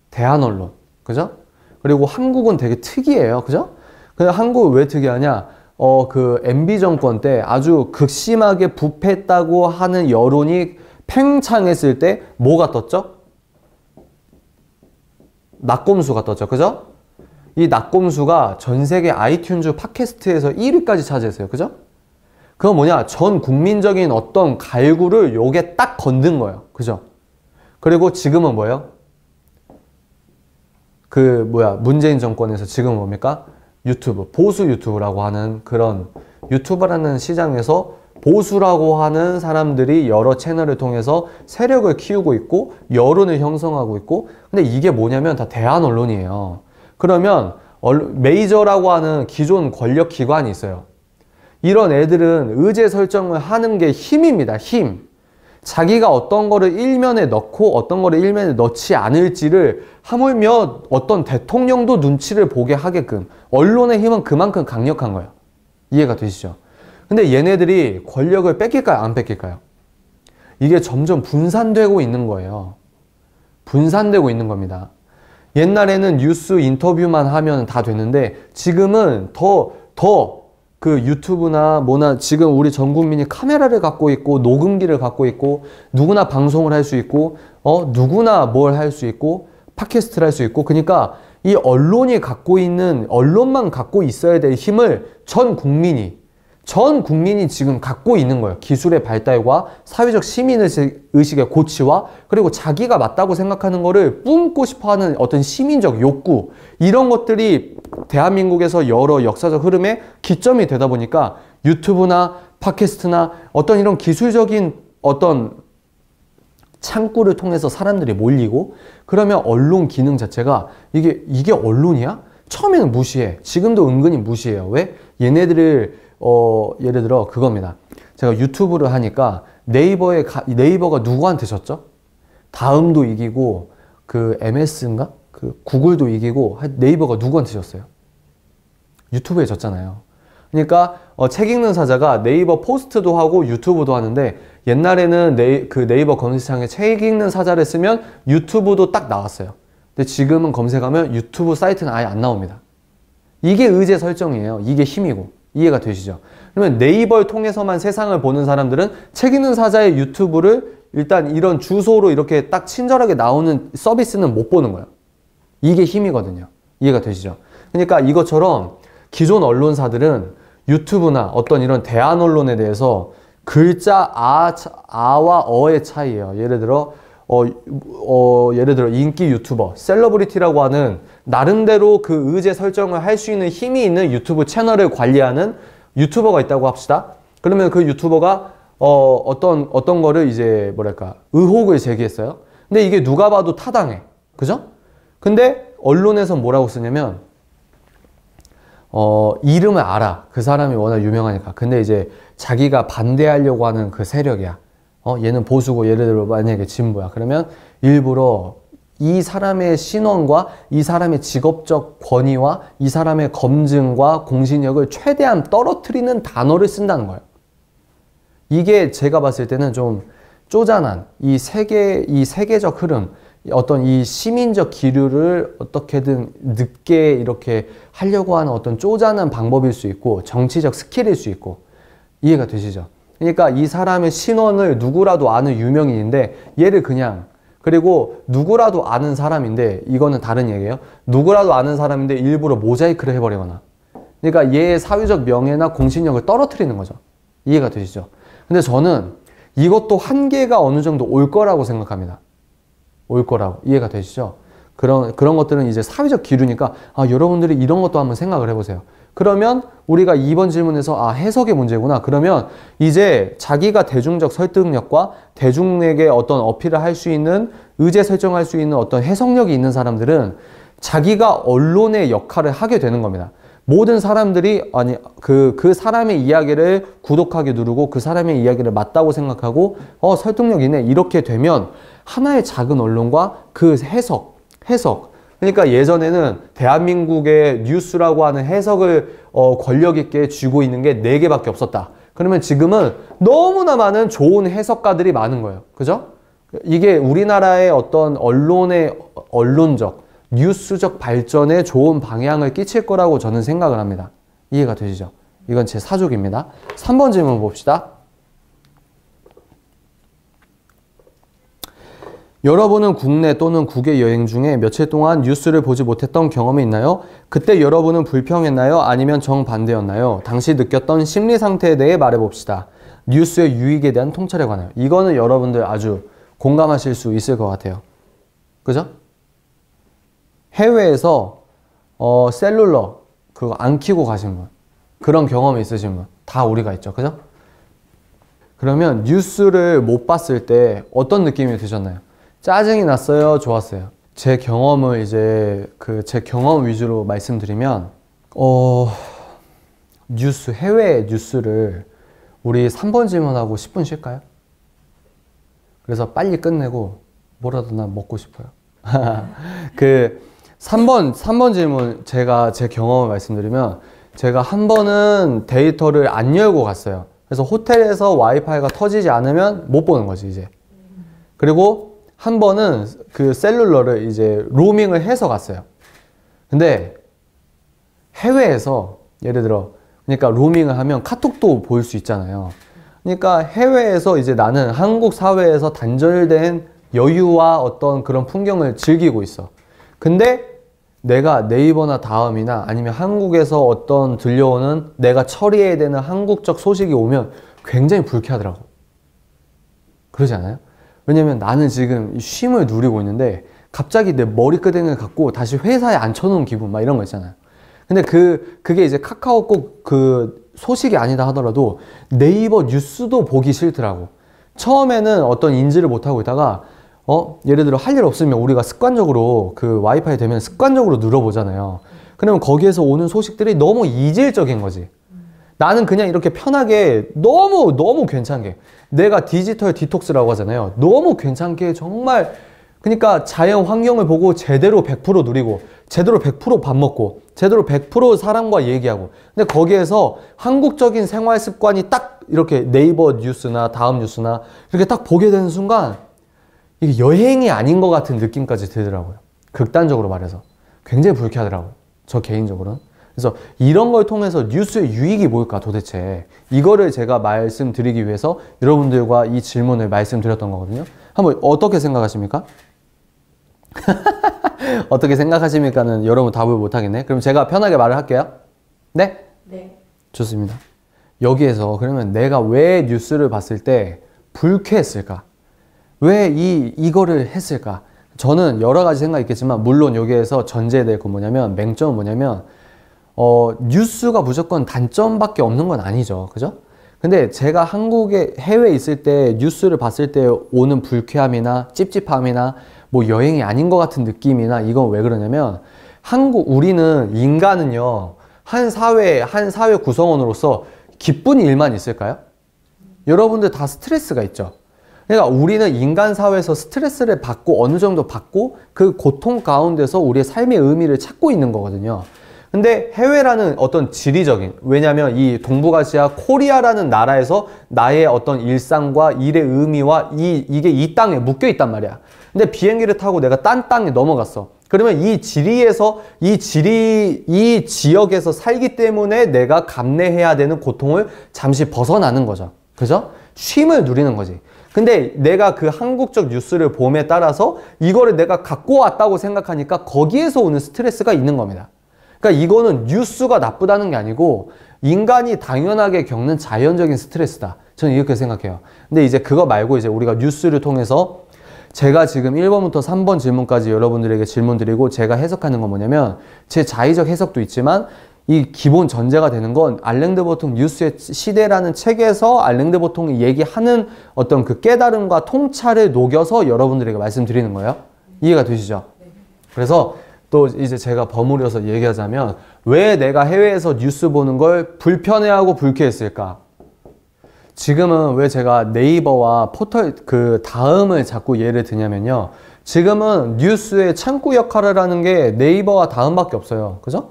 대한 언론. 그죠? 그리고 한국은 되게 특이해요. 그죠? 근데 한국은 왜 특이하냐? 그 MB 정권 때 아주 극심하게 부패했다고 하는 여론이 팽창했을 때 뭐가 떴죠? 낙곰수가 떴죠. 그죠? 이 낙곰수가 전 세계 아이튠즈 팟캐스트에서 1위까지 차지했어요. 그죠? 그건 뭐냐? 전 국민적인 어떤 갈구를 요게 딱 건든 거예요. 그죠? 그리고 지금은 뭐예요? 문재인 정권에서 지금은 뭡니까? 유튜브, 보수 유튜브라고 하는 그런 유튜브라는 시장에서 보수라고 하는 사람들이 여러 채널을 통해서 세력을 키우고 있고 여론을 형성하고 있고, 근데 이게 뭐냐면 다 대한 언론이에요. 그러면 메이저라고 하는 기존 권력 기관이 있어요. 이런 애들은 의제 설정을 하는 게 힘입니다. 힘. 자기가 어떤 거를 일면에 넣고 어떤 거를 일면에 넣지 않을지를 하물며 어떤 대통령도 눈치를 보게 하게끔 언론의 힘은 그만큼 강력한 거예요. 이해가 되시죠? 근데 얘네들이 권력을 뺏길까요? 안 뺏길까요? 이게 점점 분산되고 있는 거예요. 분산되고 있는 겁니다. 옛날에는 뉴스 인터뷰만 하면 다 됐는데 지금은 더 그 유튜브나 뭐나 지금 우리 전 국민이 카메라를 갖고 있고 녹음기를 갖고 있고 누구나 방송을 할 수 있고 누구나 뭘 할 수 있고 팟캐스트를 할 수 있고, 그러니까 이 언론이 갖고 있는, 언론만 갖고 있어야 될 힘을 전 국민이 지금 갖고 있는 거예요. 기술의 발달과 사회적 시민의식의 고취와 그리고 자기가 맞다고 생각하는 거를 뿜고 싶어하는 어떤 시민적 욕구, 이런 것들이 대한민국에서 여러 역사적 흐름의 기점이 되다 보니까 유튜브나 팟캐스트나 어떤 이런 기술적인 어떤 창구를 통해서 사람들이 몰리고, 그러면 언론 기능 자체가 이게 언론이야? 처음에는 무시해. 지금도 은근히 무시해요. 왜? 얘네들을 예를 들어 그겁니다. 제가 유튜브를 하니까 네이버가 누구한테 졌죠? 다음도 이기고 그 MS인가? 그 구글도 이기고 네이버가 누구한테 졌어요? 유튜브에 졌잖아요. 그러니까 책 읽는 사자가 네이버 포스트도 하고 유튜브도 하는데, 옛날에는 네이버 검색창에 책 읽는 사자를 쓰면 유튜브도 딱 나왔어요. 근데 지금은 검색하면 유튜브 사이트는 아예 안 나옵니다. 이게 의제 설정이에요. 이게 힘이고. 이해가 되시죠? 그러면 네이버를 통해서만 세상을 보는 사람들은 책 읽는 사자의 유튜브를 일단 이런 주소로 이렇게 딱 친절하게 나오는 서비스는 못 보는 거예요. 이게 힘이거든요. 이해가 되시죠? 그러니까 이것처럼 기존 언론사들은 유튜브나 어떤 이런 대안 언론에 대해서 글자 아와 어의 차이예요. 예를 들어 인기 유튜버, 셀러브리티라고 하는 나름대로 그 의제 설정을 할 수 있는 힘이 있는 유튜브 채널을 관리하는 유튜버가 있다고 합시다. 그러면 그 유튜버가 어떤 거를 이제 뭐랄까 의혹을 제기했어요. 근데 이게 누가 봐도 타당해. 그죠? 근데 언론에서 뭐라고 쓰냐면 이름을 알아. 그 사람이 워낙 유명하니까. 근데 이제 자기가 반대하려고 하는 그 세력이야. 얘는 보수고 예를 들어 만약에 진보야. 그러면 일부러 이 사람의 신원과 이 사람의 직업적 권위와 이 사람의 검증과 공신력을 최대한 떨어뜨리는 단어를 쓴다는 거예요. 이게 제가 봤을 때는 좀 쪼잔한 이 세계적 흐름, 어떤 이 시민적 기류를 어떻게든 늦게 이렇게 하려고 하는 어떤 쪼잔한 방법일 수 있고 정치적 스킬일 수 있고 이해가 되시죠? 그러니까 이 사람의 신원을 누구라도 아는 유명인인데 얘를 그냥 그리고 누구라도 아는 사람인데 이거는 다른 얘기예요. 누구라도 아는 사람인데 일부러 모자이크를 해버리거나 그러니까 얘의 사회적 명예나 공신력을 떨어뜨리는 거죠. 이해가 되시죠? 근데 저는 이것도 한계가 어느 정도 올 거라고 생각합니다. 올 거라고. 이해가 되시죠? 그런 것들은 이제 사회적 기류니까 여러분들이 이런 것도 한번 생각을 해보세요. 그러면 우리가 2번 질문에서 해석의 문제구나. 그러면 이제 자기가 대중적 설득력과 대중에게 어떤 어필을 할 수 있는 의제 설정할 수 있는 어떤 해석력이 있는 사람들은 자기가 언론의 역할을 하게 되는 겁니다. 모든 사람들이 그 사람의 이야기를 구독하기 누르고 그 사람의 이야기를 맞다고 생각하고 설득력 있네 이렇게 되면 하나의 작은 언론과 그 해석 그러니까 예전에는 대한민국의 뉴스라고 하는 해석을 권력 있게 쥐고 있는 게 4개밖에 없었다. 그러면 지금은 너무나 많은 좋은 해석가들이 많은 거예요. 그죠? 이게 우리나라의 어떤 언론적 뉴스적 발전에 좋은 방향을 끼칠 거라고 저는 생각을 합니다. 이해가 되시죠? 이건 제 사족입니다. 3번 질문 봅시다. 여러분은 국내 또는 국외 여행 중에 며칠 동안 뉴스를 보지 못했던 경험이 있나요? 그때 여러분은 불평했나요? 아니면 정반대였나요? 당시 느꼈던 심리 상태에 대해 말해봅시다. 뉴스의 유익에 대한 통찰에 관하여. 이거는 여러분들 아주 공감하실 수 있을 것 같아요. 그죠? 해외에서 셀룰러 그거 안 켜고 가신 분, 그런 경험이 있으신 분 다 우리가 있죠. 그죠? 그러면 뉴스를 못 봤을 때 어떤 느낌이 드셨나요? 짜증이 났어요? 좋았어요? 제 경험을 이제 제 경험 위주로 말씀드리면 해외 뉴스를 우리 3번 질문하고 10분 쉴까요? 그래서 빨리 끝내고 뭐라도 난 먹고 싶어요. 3번 질문 제가 제 경험을 말씀드리면 제가 한 번은 데이터를 안 열고 갔어요. 그래서 호텔에서 와이파이가 터지지 않으면 못 보는 거지 이제. 그리고 한 번은 그 셀룰러를 이제 로밍을 해서 갔어요. 근데 해외에서 예를 들어 그러니까 로밍을 하면 카톡도 볼 수 있잖아요. 그러니까 해외에서 이제 나는 한국 사회에서 단절된 여유와 어떤 그런 풍경을 즐기고 있어. 근데 내가 네이버나 다음이나 아니면 한국에서 어떤 들려오는 내가 처리해야 되는 한국적 소식이 오면 굉장히 불쾌하더라고. 그러지 않아요? 왜냐면 나는 지금 쉼을 누리고 있는데 갑자기 내 머리끄댕이를 갖고 다시 회사에 앉혀놓은 기분 막 이런 거 있잖아요. 근데 그게 이제 카카오톡 그 소식이 아니다 하더라도 네이버 뉴스도 보기 싫더라고. 처음에는 어떤 인지를 못하고 있다가 예를 들어 할 일 없으면 우리가 습관적으로 그 와이파이 되면 습관적으로 눌러보잖아요. 그러면 거기에서 오는 소식들이 너무 이질적인 거지. 나는 그냥 이렇게 편하게 너무 괜찮게 내가 디지털 디톡스라고 하잖아요. 너무 괜찮게 정말 그러니까 자연 환경을 보고 제대로 100% 누리고 제대로 100% 밥 먹고 제대로 100% 사람과 얘기하고 근데 거기에서 한국적인 생활 습관이 딱 이렇게 네이버 뉴스나 다음 뉴스나 이렇게 딱 보게 되는 순간 이게 여행이 아닌 것 같은 느낌까지 들더라고요. 극단적으로 말해서 굉장히 불쾌하더라고요. 저 개인적으로는. 그래서 이런 걸 통해서 뉴스의 유익이 뭘까 도대체 이거를 제가 말씀드리기 위해서 여러분들과 이 질문을 말씀드렸던 거거든요. 한번 어떻게 생각하십니까? 어떻게 생각하십니까는 여러분 답을 못하겠네. 그럼 제가 편하게 말을 할게요. 네?
네.
좋습니다. 여기에서 그러면 내가 왜 뉴스를 봤을 때 불쾌했을까? 왜 이거를 했을까? 저는 여러 가지 생각이 있겠지만 물론 여기에서 전제될 건 뭐냐면 맹점은 뭐냐면 뉴스가 무조건 단점밖에 없는 건 아니죠. 그죠? 근데 제가 한국에 해외에 있을 때 뉴스를 봤을 때 오는 불쾌함이나 찝찝함이나 뭐 여행이 아닌 것 같은 느낌이나 이건 왜 그러냐면 우리는 인간은요 한 사회 구성원으로서 기쁜 일만 있을까요? 여러분들 다 스트레스가 있죠. 그러니까 우리는 인간 사회에서 스트레스를 받고 어느 정도 받고 그 고통 가운데서 우리의 삶의 의미를 찾고 있는 거거든요. 근데 해외라는 어떤 지리적인, 왜냐면 이 동북아시아 코리아라는 나라에서 나의 어떤 일상과 일의 의미와 이게 이 땅에 묶여 있단 말이야. 근데 비행기를 타고 내가 딴 땅에 넘어갔어. 그러면 이 지역에서 살기 때문에 내가 감내해야 되는 고통을 잠시 벗어나는 거죠. 그죠? 쉼을 누리는 거지. 근데 내가 그 한국적 뉴스를 봄에 따라서 이거를 내가 갖고 왔다고 생각하니까 거기에서 오는 스트레스가 있는 겁니다. 그러니까 이거는 뉴스가 나쁘다는 게 아니고 인간이 당연하게 겪는 자연적인 스트레스다. 저는 이렇게 생각해요. 근데 이제 그거 말고 이제 우리가 뉴스를 통해서 제가 지금 1번부터 3번 질문까지 여러분들에게 질문 드리고 제가 해석하는 건 뭐냐면 제 자의적 해석도 있지만 이 기본 전제가 되는 건 알랭드 보통 뉴스의 시대라는 책에서 알랭드 보통이 얘기하는 어떤 그 깨달음과 통찰을 녹여서 여러분들에게 말씀드리는 거예요. 이해가 되시죠? 그래서 또 이제 제가 버무려서 얘기하자면 왜 내가 해외에서 뉴스 보는 걸 불편해하고 불쾌했을까? 지금은 왜 제가 네이버와 포털 그 다음을 자꾸 예를 드냐면요. 지금은 뉴스의 창구 역할을 하는 게 네이버와 다음밖에 없어요. 그죠?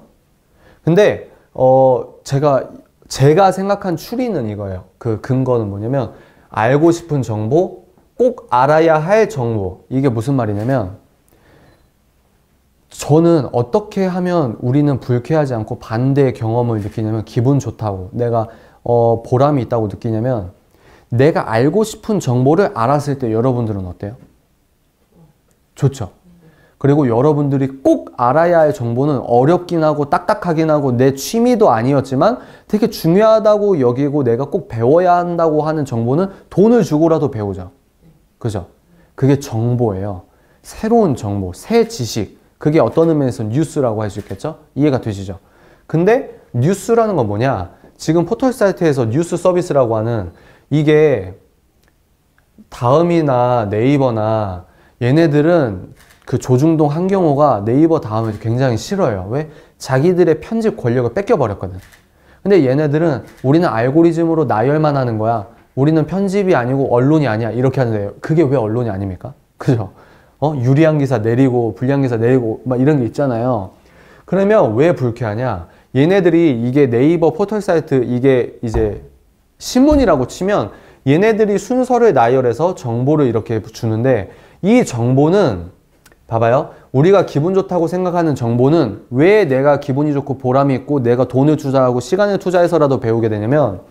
근데 제가 생각한 추리는 이거예요. 그 근거는 뭐냐면 알고 싶은 정보, 꼭 알아야 할 정보. 이게 무슨 말이냐면 저는 어떻게 하면 우리는 불쾌하지 않고 반대의 경험을 느끼냐면 기분 좋다고 내가 보람이 있다고 느끼냐면 내가 알고 싶은 정보를 알았을 때 여러분들은 어때요? 좋죠. 그리고 여러분들이 꼭 알아야 할 정보는 어렵긴 하고 딱딱하긴 하고 내 취미도 아니었지만 되게 중요하다고 여기고 내가 꼭 배워야 한다고 하는 정보는 돈을 주고라도 배우죠. 그죠? 그게 정보예요. 새로운 정보, 새 지식. 그게 어떤 의미에서 뉴스라고 할 수 있겠죠? 이해가 되시죠? 근데 뉴스라는 건 뭐냐? 지금 포털 사이트에서 뉴스 서비스라고 하는 이게 다음이나 네이버나 얘네들은 그 조중동 한경호가 네이버 다음을 굉장히 싫어요. 왜? 자기들의 편집 권력을 뺏겨버렸거든. 근데 얘네들은 우리는 알고리즘으로 나열만 하는 거야. 우리는 편집이 아니고 언론이 아니야. 이렇게 하는데 그게 왜 언론이 아닙니까? 그죠? 유리한 기사 내리고 불리한 기사 내리고 막 이런 게 있잖아요. 그러면 왜 불쾌하냐? 얘네들이 이게 네이버 포털 사이트 이게 이제 신문이라고 치면 얘네들이 순서를 나열해서 정보를 이렇게 주는데 이 정보는 봐봐요. 우리가 기분 좋다고 생각하는 정보는 왜 내가 기분이 좋고 보람이 있고 내가 돈을 투자하고 시간을 투자해서라도 배우게 되냐면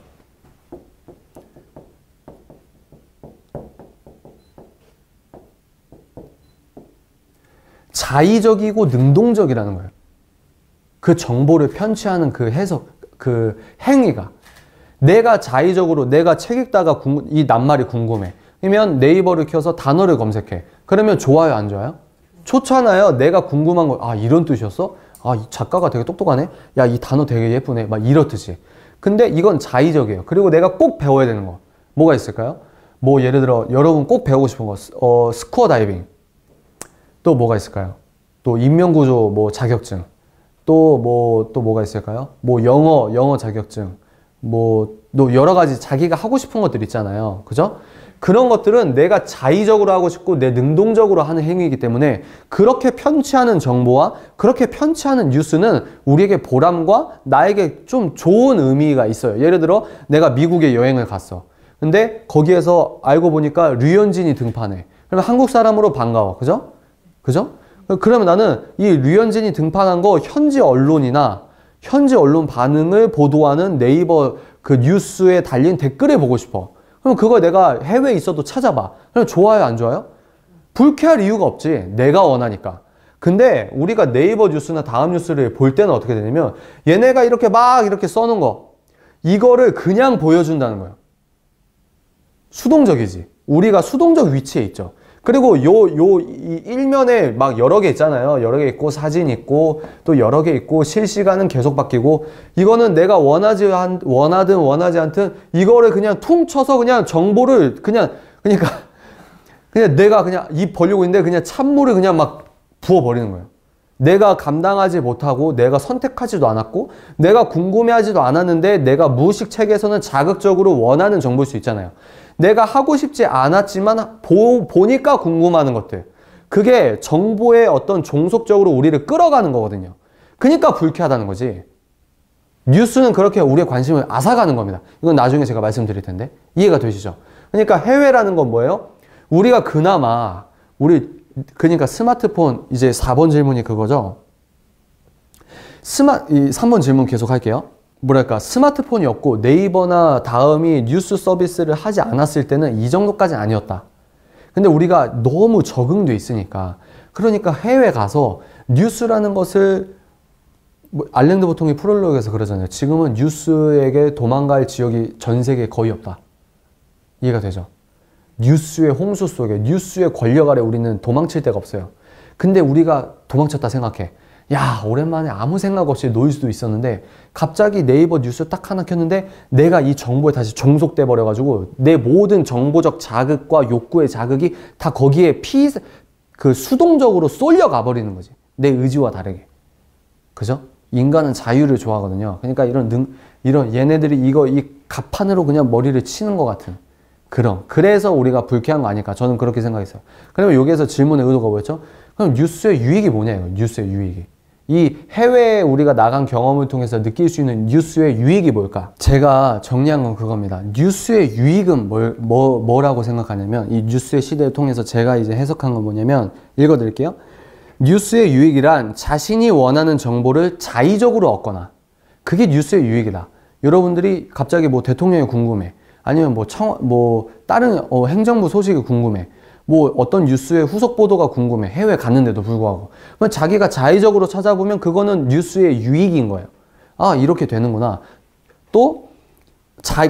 자의적이고 능동적이라는 거예요. 그 정보를 편취하는 그 해석, 그 행위가. 내가 자의적으로 내가 책 읽다가 이 낱말이 궁금해. 그러면 네이버를 켜서 단어를 검색해. 그러면 좋아요, 안 좋아요? 좋잖아요. 내가 궁금한 거, 아, 이런 뜻이었어? 아, 이 작가가 되게 똑똑하네? 야, 이 단어 되게 예쁘네. 막 이렇듯이. 근데 이건 자의적이에요. 그리고 내가 꼭 배워야 되는 거. 뭐가 있을까요? 뭐 예를 들어 여러분 꼭 배우고 싶은 거, 스쿠버 다이빙. 또 뭐가 있을까요? 또 인명구조 뭐 자격증. 또 뭐가 있을까요? 뭐 영어 자격증. 또 여러 가지 자기가 하고 싶은 것들 있잖아요. 그죠? 그런 것들은 내가 자의적으로 하고 싶고 내 능동적으로 하는 행위이기 때문에 그렇게 편취하는 정보와 그렇게 편취하는 뉴스는 우리에게 보람과 나에게 좀 좋은 의미가 있어요. 예를 들어 내가 미국에 여행을 갔어. 근데 거기에서 알고 보니까 류현진이 등판해. 그러면 한국 사람으로 반가워. 그죠? 그죠? 그러면 나는 이 류현진이 등판한 거 현지 언론이나 현지 언론 반응을 보도하는 네이버 그 뉴스에 달린 댓글을 보고 싶어. 그럼 그걸 내가 해외에 있어도 찾아봐. 그럼 좋아요, 안 좋아요? 불쾌할 이유가 없지. 내가 원하니까. 근데 우리가 네이버 뉴스나 다음 뉴스를 볼 때는 어떻게 되냐면 얘네가 이렇게 막 이렇게 써놓은 거 이거를 그냥 보여준다는 거예요. 수동적이지. 우리가 수동적 위치에 있죠. 그리고 이 일면에 막 여러 개 있잖아요. 여러 개 있고 사진 있고 또 여러 개 있고 실시간은 계속 바뀌고 이거는 내가 원하든 원하지 않든 이거를 그냥 퉁 쳐서 그냥 정보를 그러니까 내가 그냥 입 벌리고 있는데 그냥 찬물을 그냥 막 부어버리는 거예요. 내가 감당하지 못하고 내가 선택하지도 않았고 내가 궁금해하지도 않았는데 내가 무의식 체계에서는 자극적으로 원하는 정보일 수 있잖아요. 내가 하고 싶지 않았지만 보니까 궁금하는 것들. 그게 정보의 어떤 종속적으로 우리를 끌어가는 거거든요. 그러니까 불쾌하다는 거지. 뉴스는 그렇게 우리의 관심을 앗아가는 겁니다. 이건 나중에 제가 말씀드릴 텐데 이해가 되시죠? 그러니까 해외라는 건 뭐예요? 우리가 그나마 그러니까 스마트폰 이제 4번 질문이 그거죠. 3번 질문 계속 할게요. 뭐랄까 스마트폰이 없고 네이버나 다음이 뉴스 서비스를 하지 않았을 때는 이 정도까지는 아니었다. 근데 우리가 너무 적응돼 있으니까 그러니까 해외 가서 뉴스라는 것을 알랭드 보통이 프롤로그에서 그러잖아요. 지금은 뉴스에게 도망갈 지역이 전 세계에 거의 없다. 이해가 되죠? 뉴스의 홍수 속에 뉴스의 권력 아래 우리는 도망칠 데가 없어요. 근데 우리가 도망쳤다 생각해. 야, 오랜만에 아무 생각 없이 놓일 수도 있었는데 갑자기 네이버 뉴스 딱 하나 켰는데 내가 이 정보에 다시 종속돼 버려가지고 내 모든 정보적 자극과 욕구의 자극이 다 거기에 수동적으로 쏠려가 버리는 거지. 내 의지와 다르게. 그죠? 인간은 자유를 좋아하거든요. 그러니까 이런 얘네들이 이 갑판으로 그냥 머리를 치는 것 같은 그래서 우리가 불쾌한 거 아닐까? 저는 그렇게 생각했어요. 그러면 여기에서 질문의 의도가 뭐였죠? 그럼 뉴스의 유익이 뭐냐, 이거. 뉴스의 유익이. 이 해외에 우리가 나간 경험을 통해서 느낄 수 있는 뉴스의 유익이 뭘까? 제가 정리한 건 그겁니다. 뉴스의 유익은 뭐라고 생각하냐면, 이 뉴스의 시대를 통해서 제가 이제 해석한 건 뭐냐면, 읽어드릴게요. 뉴스의 유익이란 자신이 원하는 정보를 자의적으로 얻거나, 그게 뉴스의 유익이다. 여러분들이 갑자기 뭐 대통령이 궁금해. 아니면 다른 행정부 소식이 궁금해. 뭐 어떤 뉴스의 후속 보도가 궁금해. 해외 갔는데도 불구하고. 그럼 자기가 자의적으로 찾아보면 그거는 뉴스의 유익인 거예요. 아, 이렇게 되는구나.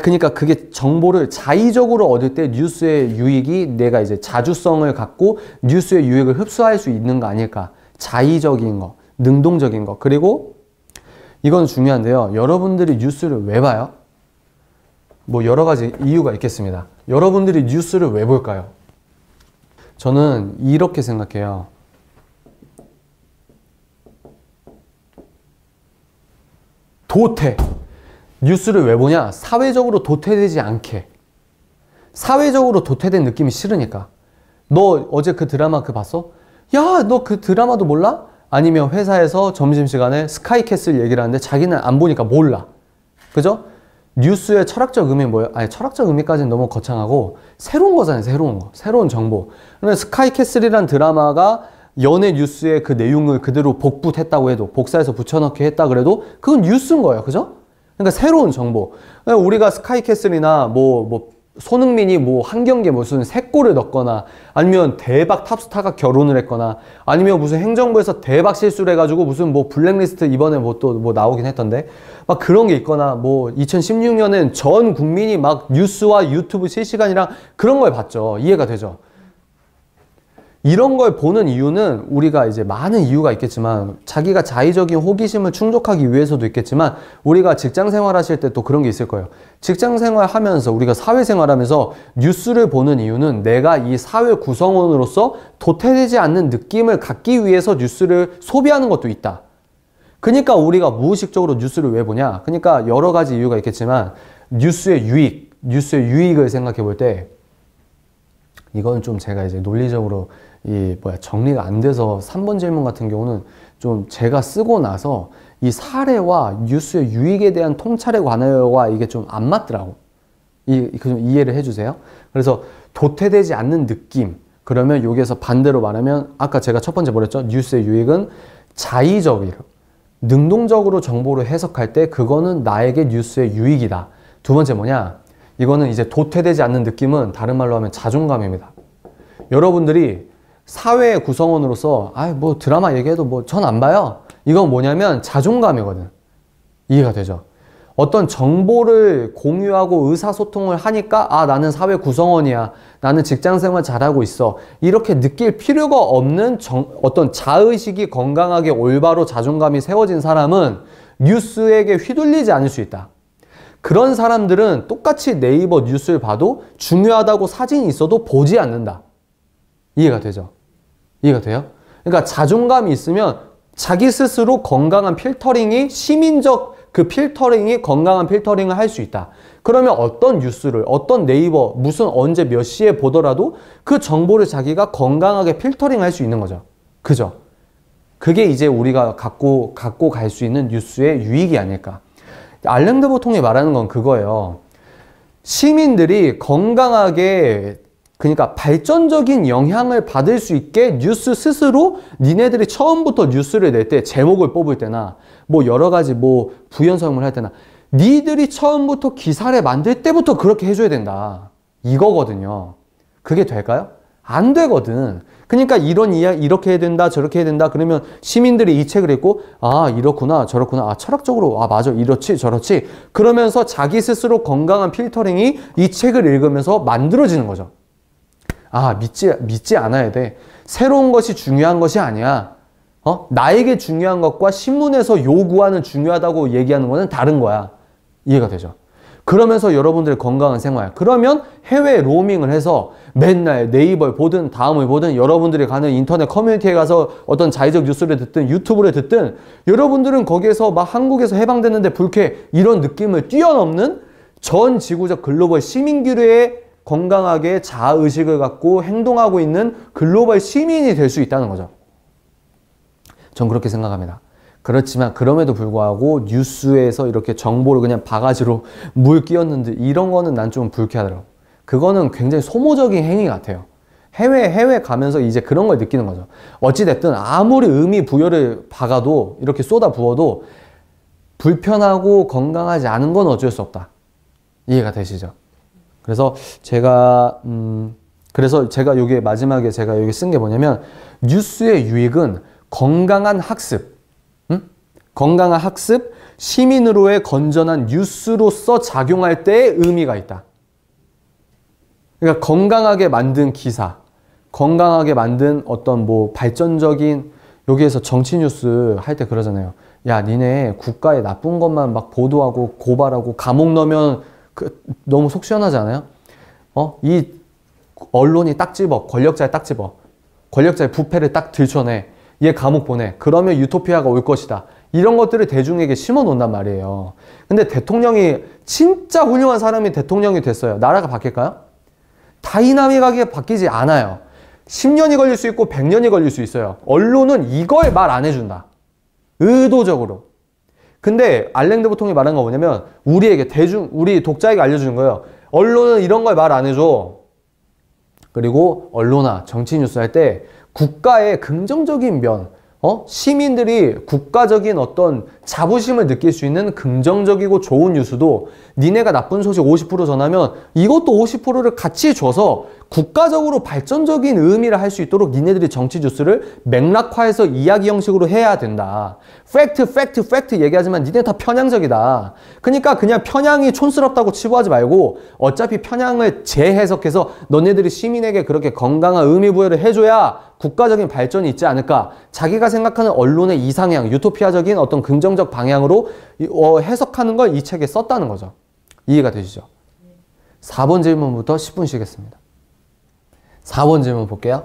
그러니까 그게 정보를 자의적으로 얻을 때 뉴스의 유익이 내가 이제 자주성을 갖고 뉴스의 유익을 흡수할 수 있는 거 아닐까. 자의적인 거, 능동적인 거. 그리고 이건 중요한데요. 여러분들이 뉴스를 왜 봐요? 뭐 여러 가지 이유가 있겠습니다. 여러분들이 뉴스를 왜 볼까요? 저는 이렇게 생각해요. 뉴스를 왜 보냐? 사회적으로 도태되지 않게. 사회적으로 도태된 느낌이 싫으니까. 너 어제 그 드라마 봤어? 야, 너 그 드라마도 몰라? 아니면 회사에서 점심시간에 스카이캐슬 얘기를 하는데 자기는 안 보니까 몰라. 그죠? 뉴스의 철학적 의미는 뭐예요? 아니, 철학적 의미까지는 너무 거창하고 새로운 거잖아요. 새로운 거. 새로운 정보. 그러면 스카이캐슬이란 드라마가 연예 뉴스의 그 내용을 그대로 복붙했다고 해도, 복사해서 붙여넣기 했다 그래도 그건 뉴스인 거예요. 그죠? 그러니까 새로운 정보. 우리가 스카이캐슬이나 손흥민이 한 경기에 무슨 세 골을 넣거나, 아니면 대박 탑스타가 결혼을 했거나, 아니면 무슨 행정부에서 대박 실수를 해가지고 무슨 블랙리스트 이번에 나오긴 했던데, 막 그런 게 있거나, 2016년엔 전 국민이 막 뉴스와 유튜브 실시간이랑 그런 걸 봤죠. 이해가 되죠? 이런 걸 보는 이유는 우리가 이제 많은 이유가 있겠지만, 자기가 자의적인 호기심을 충족하기 위해서도 있겠지만, 우리가 직장 생활 하실 때 또 그런 게 있을 거예요. 직장 생활 하면서, 우리가 사회생활 하면서 뉴스를 보는 이유는 내가 이 사회 구성원으로서 도태되지 않는 느낌을 갖기 위해서 뉴스를 소비하는 것도 있다. 그러니까 우리가 무의식적으로 뉴스를 왜 보냐? 그러니까 여러 가지 이유가 있겠지만, 뉴스의 유익을 생각해 볼 때, 이건 좀 제가 이제 논리적으로 정리가 안 돼서 3번 질문 같은 경우는 좀 제가 쓰고 나서 이 사례와 뉴스의 유익에 대한 통찰의 관여와 이게 좀 안 맞더라고. 좀 이해를 해주세요. 그래서 도태되지 않는 느낌. 그러면 여기에서 반대로 말하면 아까 제가 첫 번째 뭐랬죠? 뉴스의 유익은 자의적이로, 능동적으로 정보를 해석할 때 그거는 나에게 뉴스의 유익이다. 두 번째 뭐냐? 이거는 이제 도태되지 않는 느낌은 다른 말로 하면 자존감입니다. 여러분들이 사회의 구성원으로서 뭐 드라마 얘기해도 뭐 전 안 봐요. 이건 뭐냐면 자존감이거든. 이해가 되죠? 어떤 정보를 공유하고 의사소통을 하니까 나는 사회 구성원이야. 나는 직장생활 잘하고 있어. 이렇게 느낄 필요가 없는 어떤 자의식이 건강하게 올바로 자존감이 세워진 사람은 뉴스에게 휘둘리지 않을 수 있다. 그런 사람들은 똑같이 네이버 뉴스를 봐도 중요하다고 사진이 있어도 보지 않는다. 이해가 되죠? 이해가 돼요? 그러니까 자존감이 있으면 자기 스스로 건강한 필터링이 시민적 그 필터링이 건강한 필터링을 할 수 있다. 그러면 어떤 뉴스를 어떤 네이버 무슨 언제 몇 시에 보더라도 그 정보를 자기가 건강하게 필터링 할 수 있는 거죠. 그죠? 그게 이제 우리가 갖고 갈 수 있는 뉴스의 유익이 아닐까. 알랭드 보통이 말하는 건 그거예요. 시민들이 건강하게 그러니까 발전적인 영향을 받을 수 있게 뉴스 스스로 니네들이 처음부터 뉴스를 낼 때 제목을 뽑을 때나 뭐 여러 가지 뭐 부연설명을 할 때나 니들이 처음부터 기사를 만들 때부터 그렇게 해줘야 된다. 이거거든요. 그게 될까요? 안 되거든. 그러니까 이런 이야기 이렇게 해야 된다 저렇게 해야 된다 그러면 시민들이 이 책을 읽고 이렇구나 저렇구나 철학적으로 맞아 이렇지 저렇지 그러면서 자기 스스로 건강한 필터링이 이 책을 읽으면서 만들어지는 거죠. 믿지 않아야 돼. 새로운 것이 중요한 것이 아니야. 나에게 중요한 것과 신문에서 요구하는 중요하다고 얘기하는 거는 다른 거야. 이해가 되죠? 그러면서 여러분들의 건강한 생활. 그러면 해외 로밍을 해서 맨날 네이버를 보든 다음을 보든 여러분들이 가는 인터넷 커뮤니티에 가서 어떤 자의적 뉴스를 듣든 유튜브를 듣든 여러분들은 거기에서 막 한국에서 해방됐는데 불쾌 이런 느낌을 뛰어넘는 전 지구적 글로벌 시민규류의 건강하게 자아의식을 갖고 행동하고 있는 글로벌 시민이 될 수 있다는 거죠. 전 그렇게 생각합니다. 그렇지만 그럼에도 불구하고 뉴스에서 이렇게 정보를 그냥 바가지로 물 끼얹는데 이런 거는 난 좀 불쾌하더라고. 그거는 굉장히 소모적인 행위 같아요. 해외 가면서 이제 그런 걸 느끼는 거죠. 어찌됐든 아무리 의미 부여를 박아도 이렇게 쏟아 부어도 불편하고 건강하지 않은 건 어쩔 수 없다. 이해가 되시죠? 그래서 제가 요게 마지막에 제가 여기 쓴 게 뭐냐면 뉴스의 유익은 건강한 학습, 건강한 학습, 시민으로의 건전한 뉴스로서 작용할 때의 의미가 있다. 그러니까 건강하게 만든 기사, 건강하게 만든 어떤 뭐 발전적인 여기에서 정치 뉴스 할 때 그러잖아요. 야, 니네 국가에 나쁜 것만 막 보도하고 고발하고 감옥 넣으면 너무 속 시원하지 않아요? 이 언론이 딱 집어. 권력자에 딱 집어. 권력자의 부패를 딱 들춰내. 얘 감옥 보내. 그러면 유토피아가 올 것이다. 이런 것들을 대중에게 심어 놓는단 말이에요. 근데 대통령이 진짜 훌륭한 사람이 대통령이 됐어요. 나라가 바뀔까요? 다이나믹하게 바뀌지 않아요. 10년이 걸릴 수 있고 100년이 걸릴 수 있어요. 언론은 이걸 말 안 해준다. 의도적으로. 근데 알랭드 보통이 말한 건 뭐냐면 우리에게 우리 독자에게 알려주는 거예요. 언론은 이런 걸 말 안 해줘. 그리고 언론이나 정치 뉴스 할 때 국가의 긍정적인 면, 시민들이 국가적인 어떤 자부심을 느낄 수 있는 긍정적이고 좋은 뉴스도 니네가 나쁜 소식 50% 전하면 이것도 50%를 같이 줘서 국가적으로 발전적인 의미를 할 수 있도록 니네들이 정치 뉴스를 맥락화해서 이야기 형식으로 해야 된다. 팩트 얘기하지만 니네 다 편향적이다. 그러니까 그냥 편향이 촌스럽다고 치부하지 말고 어차피 편향을 재해석해서 너네들이 시민에게 그렇게 건강한 의미 부여를 해줘야 국가적인 발전이 있지 않을까. 자기가 생각하는 언론의 이상향, 유토피아적인 어떤 긍정적 방향으로 해석하는 걸 이 책에 썼다는 거죠. 이해가 되시죠? 4번 질문부터 10분 쉬겠습니다. 4번 질문 볼게요.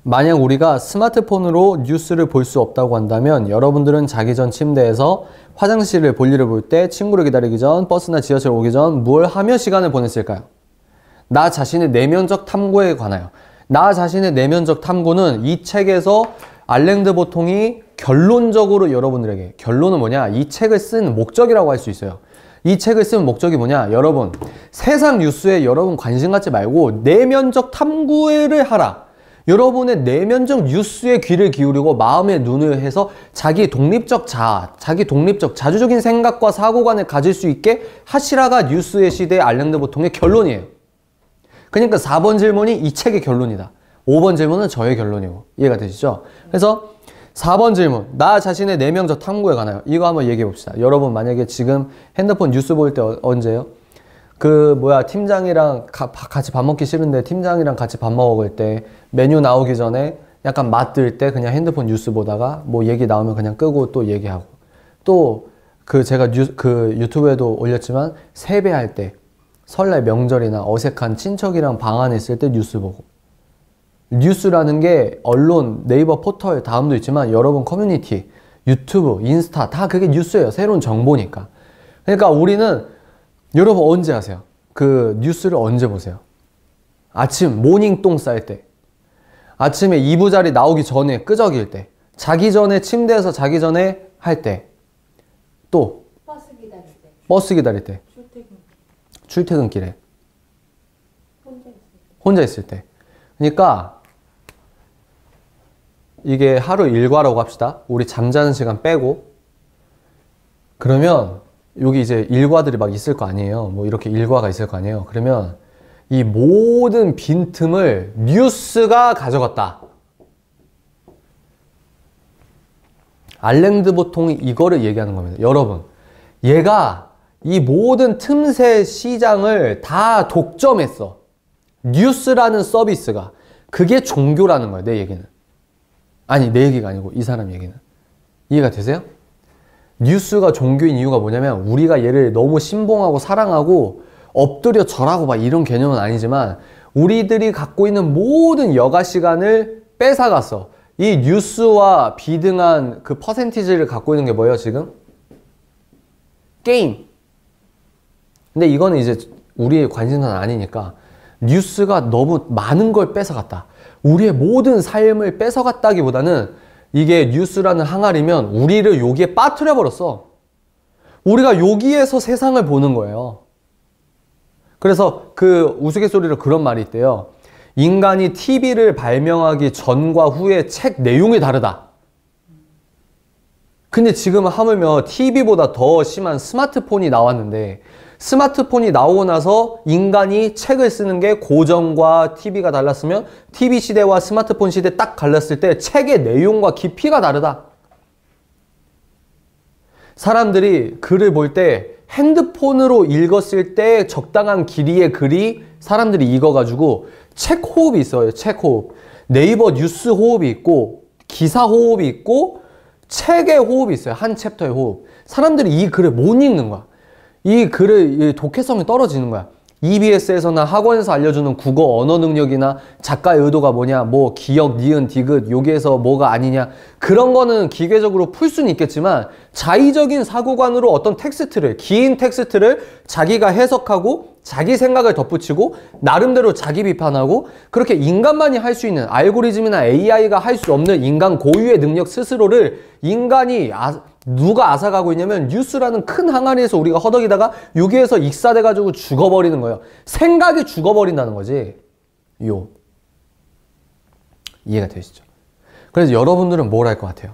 만약 우리가 스마트폰으로 뉴스를 볼 수 없다고 한다면 여러분들은 자기 전 침대에서 화장실을 볼일을 볼 때 친구를 기다리기 전 버스나 지하철 오기 전 뭘 하며 시간을 보냈을까요? 나 자신의 내면적 탐구에 관하여. 나 자신의 내면적 탐구는 이 책에서 알랭드 보통이 결론적으로 여러분들에게 결론은 뭐냐? 이 책을 쓴 목적이라고 할 수 있어요. 이 책을 쓴 목적이 뭐냐? 여러분 세상 뉴스에 여러분 관심 갖지 말고 내면적 탐구를 하라. 여러분의 내면적 뉴스에 귀를 기울이고 마음의 눈을 해서 자기 독립적 자아, 자기 독립적 자주적인 생각과 사고관을 가질 수 있게 하시라가 뉴스의 시대의 알랭드 보통의 결론이에요. 그러니까 4번 질문이 이 책의 결론이다. 5번 질문은 저의 결론이고. 이해가 되시죠? 그래서 4번 질문. 나 자신의 내면적 탐구에 관하여. 이거 한번 얘기해 봅시다. 여러분 만약에 지금 핸드폰 뉴스 볼 때 언제요? 팀장이랑 같이 밥 먹기 싫은데 팀장이랑 같이 밥 먹을 때 메뉴 나오기 전에 약간 맛들 때 그냥 핸드폰 뉴스 보다가 뭐 얘기 나오면 그냥 끄고 또 얘기하고. 또 제가 유튜브에도 올렸지만 세배할 때 설날 명절이나 어색한 친척이랑 방 안에 있을 때 뉴스 보고. 뉴스라는 게 언론, 네이버 포털 다음도 있지만 여러분 커뮤니티, 유튜브, 인스타 다 그게 뉴스예요. 새로운 정보니까. 그러니까 우리는 여러분 언제 하세요? 그 뉴스를 언제 보세요? 아침 모닝똥 쌀 때, 아침에 이부자리 나오기 전에 끄적일 때, 자기 전에 침대에서 자기 전에 할 때, 또 버스 기다릴 때, 출퇴근길에 혼자 있을 때. 그러니까 이게 하루 일과라고 합시다. 우리 잠자는 시간 빼고. 그러면 여기 이제 일과들이 막 있을 거 아니에요. 뭐 이렇게 일과가 있을 거 아니에요. 그러면 이 모든 빈틈을 뉴스가 가져갔다. 알랭드 보통이 이거를 얘기하는 겁니다. 여러분, 얘가 이 모든 틈새 시장을 다 독점했어. 뉴스라는 서비스가. 그게 종교라는 거야, 내 얘기는. 아니, 내 얘기가 아니고 이 사람 얘기는. 이해가 되세요? 뉴스가 종교인 이유가 뭐냐면 우리가 얘를 너무 신봉하고 사랑하고 엎드려 절하고 막 이런 개념은 아니지만 우리들이 갖고 있는 모든 여가 시간을 뺏어갔어. 이 뉴스와 비등한 그 퍼센티지를 갖고 있는 게 뭐예요, 지금? 게임. 근데 이거는 이제 우리의 관심사는 아니니까 뉴스가 너무 많은 걸 뺏어갔다. 우리의 모든 삶을 뺏어갔다기보다는 이게 뉴스라는 항아리면 우리를 여기에 빠뜨려 버렸어. 우리가 여기에서 세상을 보는 거예요. 그래서 그 우스갯소리로 그런 말이 있대요. 인간이 TV를 발명하기 전과 후에 책 내용이 다르다. 근데 지금은 하물며 TV보다 더 심한 스마트폰이 나왔는데 스마트폰이 나오고 나서 인간이 책을 쓰는 게 고전과 TV가 달랐으면 TV 시대와 스마트폰 시대 딱 갈랐을 때 책의 내용과 깊이가 다르다. 사람들이 글을 볼 때 핸드폰으로 읽었을 때 적당한 길이의 글이 사람들이 읽어가지고 책 호흡이 있어요. 책 호흡. 네이버 뉴스 호흡이 있고 기사 호흡이 있고 책의 호흡이 있어요. 한 챕터의 호흡. 사람들이 이 글을 못 읽는 거야. 이 글의 독해성이 떨어지는 거야. EBS에서나 학원에서 알려주는 국어 언어 능력이나 작가의 의도가 뭐냐, 뭐 기역, 니은, 디귿, 여기에서 뭐가 아니냐, 그런 거는 기계적으로 풀 수는 있겠지만 자의적인 사고관으로 어떤 텍스트를, 긴 텍스트를 자기가 해석하고 자기 생각을 덧붙이고 나름대로 자기 비판하고 그렇게 인간만이 할 수 있는 알고리즘이나 AI가 할 수 없는 인간 고유의 능력 스스로를 인간이 누가 앗아가고 있냐면 뉴스라는 큰 항아리에서 우리가 허덕이다가 여기에서 익사돼가지고 죽어버리는 거예요. 생각이 죽어버린다는 거지. 이해가 되시죠? 그래서 여러분들은 뭘 할 것 같아요?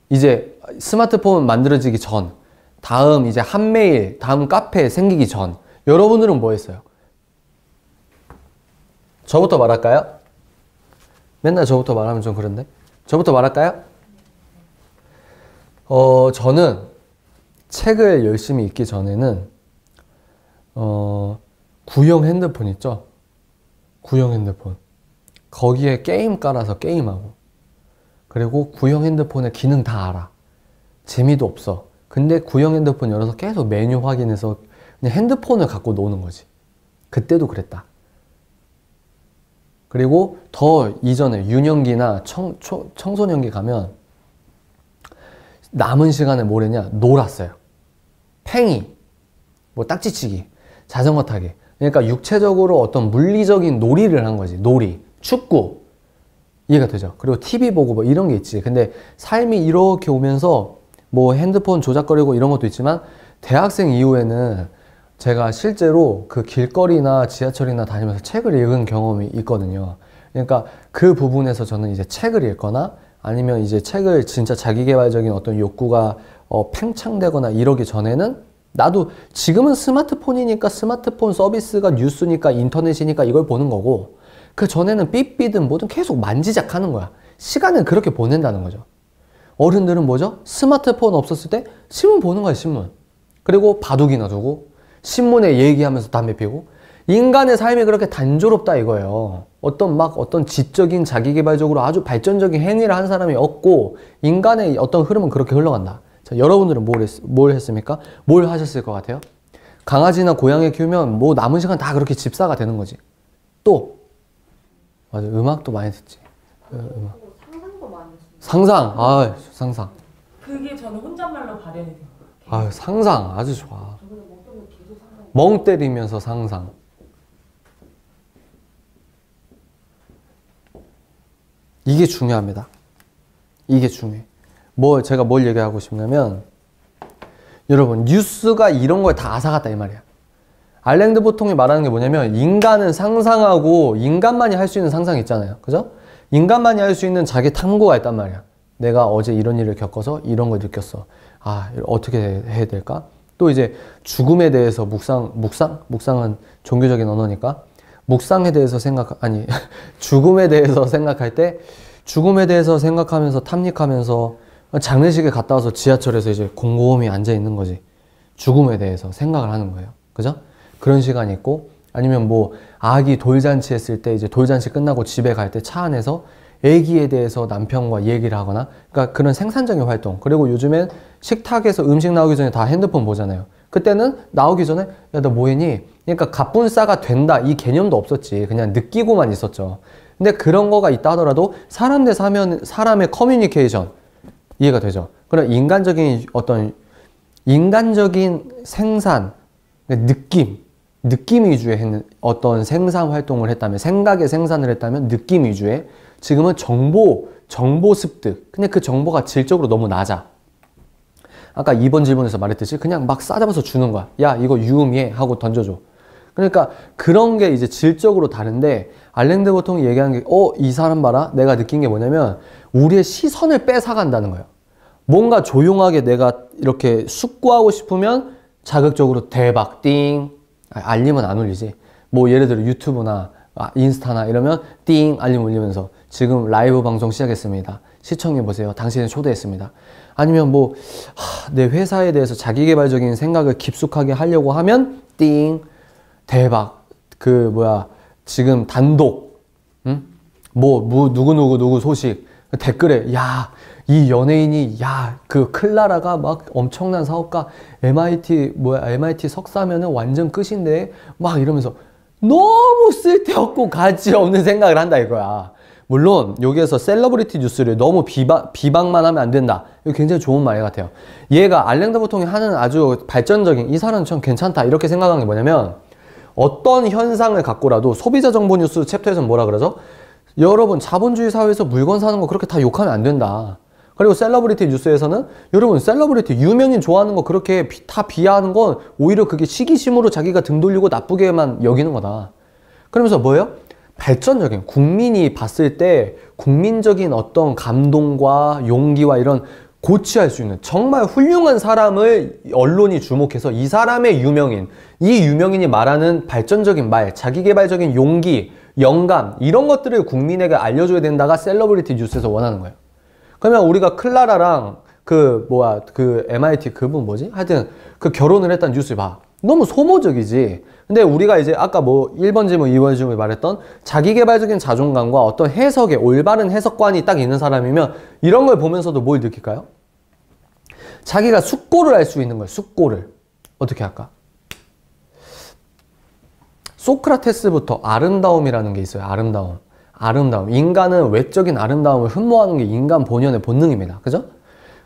이제 스마트폰 만들어지기 전, 다음 이제 한메일, 다음 카페 생기기 전 여러분들은 뭐 했어요? 저부터 말할까요? 맨날 저부터 말하면 좀 그런데? 저부터 말할까요? 저는 책을 열심히 읽기 전에는 구형 핸드폰 있죠? 구형 핸드폰. 거기에 게임 깔아서 게임하고 그리고 구형 핸드폰의 기능 다 알아. 재미도 없어. 근데 구형 핸드폰 열어서 계속 메뉴 확인해서 그냥 핸드폰을 갖고 노는 거지. 그때도 그랬다. 그리고 더 이전에 유년기나 청소년기 가면 남은 시간에 뭘 했냐? 놀았어요. 팽이, 뭐 딱지치기, 자전거 타기. 그러니까 육체적으로 어떤 물리적인 놀이를 한 거지. 놀이, 축구. 이해가 되죠? 그리고 TV 보고 뭐 이런 게 있지. 근데 삶이 이렇게 오면서 뭐 핸드폰 조작거리고 이런 것도 있지만 대학생 이후에는 제가 실제로 그 길거리나 지하철이나 다니면서 책을 읽은 경험이 있거든요. 그러니까 그 부분에서 저는 이제 책을 읽거나 아니면 이제 책을 진짜 자기계발적인 어떤 욕구가 팽창되거나 이러기 전에는 나도 지금은 스마트폰이니까 스마트폰 서비스가 뉴스니까 인터넷이니까 이걸 보는 거고 그 전에는 삐삐든 뭐든 계속 만지작 하는 거야. 시간을 그렇게 보낸다는 거죠. 어른들은 뭐죠? 스마트폰 없었을 때 신문 보는 거야, 신문. 그리고 바둑이나 두고 신문에 얘기하면서 담배 피고 인간의 삶이 그렇게 단조롭다 이거예요. 어떤 지적인 자기계발적으로 아주 발전적인 행위를 한 사람이 없고 인간의 어떤 흐름은 그렇게 흘러간다. 자, 여러분들은 뭘 했습니까? 뭘 하셨을 것 같아요? 강아지나 고양이 키우면 뭐 남은 시간 다 그렇게 집사가 되는 거지. 또 맞아, 음악도 많이 듣지. 음악.
상상도 많이 했어요.
상상, 아 상상.
그게 저는 혼잣말로 발현이 된 거예요.
아 상상 아주 좋아.
저번에 멍 때리면 계속 상상.
멍 때리면서 상상. 이게 중요합니다. 이게 중요해. 제가 뭘 얘기하고 싶냐면 여러분 뉴스가 이런 걸 다 앗아갔다 이 말이야. 알랭드 보통이 말하는 게 뭐냐면 인간은 상상하고 인간만이 할 수 있는 상상이 있잖아요. 그죠? 인간만이 할 수 있는 자기 탐구가 있단 말이야. 내가 어제 이런 일을 겪어서 이런 걸 느꼈어. 아, 어떻게 해야 될까? 또 이제 죽음에 대해서 묵상은 종교적인 언어니까 묵상에 대해서 죽음에 대해서 생각할 때 죽음에 대해서 생각하면서 탐닉하면서 장례식에 갔다 와서 지하철에서 이제 곰곰이 앉아 있는 거지. 죽음에 대해서 생각을 하는 거예요. 그죠? 그런 시간이 있고 아니면 뭐 아기 돌잔치 했을 때 이제 돌잔치 끝나고 집에 갈 때 차 안에서 아기에 대해서 남편과 얘기를 하거나 그러니까 그런 생산적인 활동. 그리고 요즘엔 식탁에서 음식 나오기 전에 다 핸드폰 보잖아요. 그때는 나오기 전에 야 너 뭐 했니? 그러니까 갑분싸가 된다 이 개념도 없었지. 그냥 느끼고만 있었죠. 근데 그런 거가 있다 하더라도 사람 대 사람의 커뮤니케이션 이해가 되죠. 그런 인간적인 생산, 느낌 위주의 어떤 생산 활동을 했다면, 생각의 생산을 했다면 느낌 위주의, 지금은 정보 습득. 근데 그 정보가 질적으로 너무 낮아. 아까 2번 질문에서 말했듯이 그냥 막 싸잡아서 주는 거야. 야, 이거 유의미해 하고 던져줘. 그러니까 그런 게 이제 질적으로 다른데, 알랭드 보통이 얘기하는 게, 이 사람 봐라. 내가 느낀 게 뭐냐면, 우리의 시선을 뺏어간다는 거예요. 뭔가 조용하게 내가 이렇게 숙고하고 싶으면 자극적으로 대박, 띵. 알림은 안 울리지. 뭐 예를 들어 유튜브나 인스타나 이러면 띵 알림 울리면서 지금 라이브 방송 시작했습니다. 시청해보세요. 당신을 초대했습니다. 아니면 내 회사에 대해서 자기계발적인 생각을 깊숙하게 하려고 하면 띵 대박 지금 단독 누구 소식 댓글에 이 연예인이 클라라가 막 엄청난 사업가 MIT 석사면은 완전 끝인데 막 이러면서 너무 쓸데없고 가치 없는 생각을 한다 이거야. 물론 여기에서 셀러브리티 뉴스를 너무 비방만 하면 안 된다. 이거 굉장히 좋은 말 같아요. 얘가 알랭드 보통이 하는 아주 발전적인 이 사람은 참 괜찮다 이렇게 생각한 게 뭐냐면 어떤 현상을 갖고라도 소비자 정보 뉴스 챕터에서는 뭐라 그러죠? 여러분 자본주의 사회에서 물건 사는 거 그렇게 다 욕하면 안 된다. 그리고 셀러브리티 뉴스에서는 여러분 셀러브리티 유명인 좋아하는 거 그렇게 다 비하하는 건 오히려 그게 시기심으로 자기가 등 돌리고 나쁘게만 여기는 거다. 그러면서 뭐예요? 발전적인 국민이 봤을 때 국민적인 어떤 감동과 용기와 이런 고취할 수 있는 정말 훌륭한 사람을 언론이 주목해서 이 사람의 이 유명인이 말하는 발전적인 말, 자기계발적인 용기, 영감 이런 것들을 국민에게 알려줘야 된다가 셀러브리티 뉴스에서 원하는 거예요. 그러면 우리가 클라라랑 MIT 그분 뭐지? 하여튼 그 결혼을 했다는 뉴스 봐. 너무 소모적이지. 근데 우리가 이제 아까 1번 질문, 2번 질문에 말했던 자기계발적인 자존감과 어떤 해석의 올바른 해석관이 딱 있는 사람이면 이런 걸 보면서도 뭘 느낄까요? 자기가 숙고를 할 수 있는 거예요. 숙고를. 어떻게 할까? 소크라테스부터 아름다움이라는 게 있어요. 아름다움. 인간은 외적인 아름다움을 흠모하는 게 인간 본연의 본능입니다. 그죠?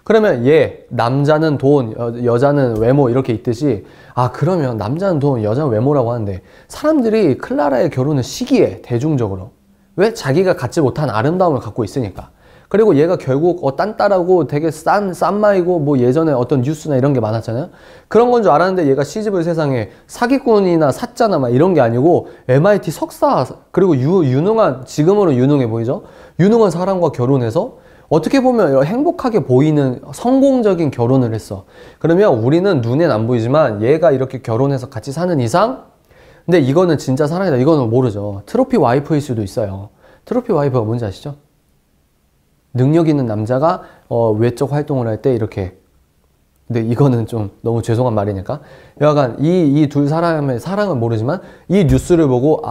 그러면 남자는 돈, 여자는 외모 이렇게 있듯이 그러면 남자는 돈, 여자는 외모라고 하는데 사람들이 클라라의 결혼을 시기해 대중적으로. 왜? 자기가 갖지 못한 아름다움을 갖고 있으니까. 그리고 얘가 결국 딴따라고 되게 싼 마이고 예전에 어떤 뉴스나 이런 게 많았잖아요. 그런 건 줄 알았는데 얘가 시집을 세상에 사기꾼이나 사자나 막 이런 게 아니고 MIT 석사 그리고 지금으로 유능해 보이죠? 유능한 사람과 결혼해서 어떻게 보면 행복하게 보이는 성공적인 결혼을 했어. 그러면 우리는 눈엔 안 보이지만 얘가 이렇게 결혼해서 같이 사는 이상, 근데 이거는 진짜 사랑이다. 이거는 모르죠. 트로피 와이프일 수도 있어요. 트로피 와이프가 뭔지 아시죠? 능력 있는 남자가 외적 활동을 할 때 이렇게, 근데 이거는 좀 너무 죄송한 말이니까 여하간 이 두 사람의 사랑은 모르지만 이 뉴스를 보고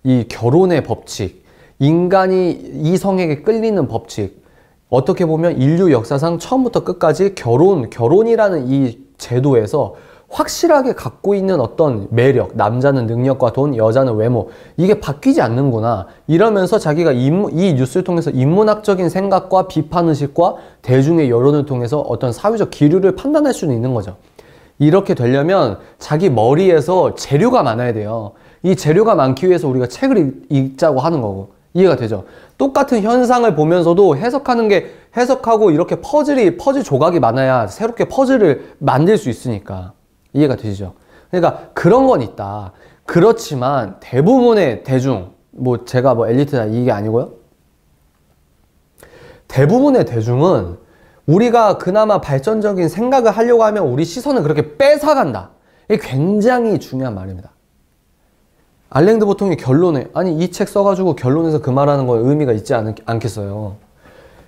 이 결혼의 법칙, 인간이 이성에게 끌리는 법칙, 어떻게 보면 인류 역사상 처음부터 끝까지 결혼이라는 이 제도에서 확실하게 갖고 있는 어떤 매력, 남자는 능력과 돈, 여자는 외모, 이게 바뀌지 않는구나 이러면서 자기가 이 뉴스를 통해서 인문학적인 생각과 비판의식과 대중의 여론을 통해서 어떤 사회적 기류를 판단할 수는 있는 거죠. 이렇게 되려면 자기 머리에서 재료가 많아야 돼요. 이 재료가 많기 위해서 우리가 책을 읽자고 하는 거고. 이해가 되죠? 똑같은 현상을 보면서도 해석하고 이렇게 퍼즐 조각이 많아야 새롭게 퍼즐을 만들 수 있으니까. 이해가 되시죠? 그러니까 그런 건 있다. 그렇지만 대부분의 대중, 제가 엘리트다 이게 아니고요. 대부분의 대중은 우리가 그나마 발전적인 생각을 하려고 하면 우리 시선은 그렇게 뺏어간다. 이게 굉장히 중요한 말입니다. 알랭드 보통이 결론에, 이 책 써가지고 결론에서 그 말하는 건 의미가 있지 않겠어요.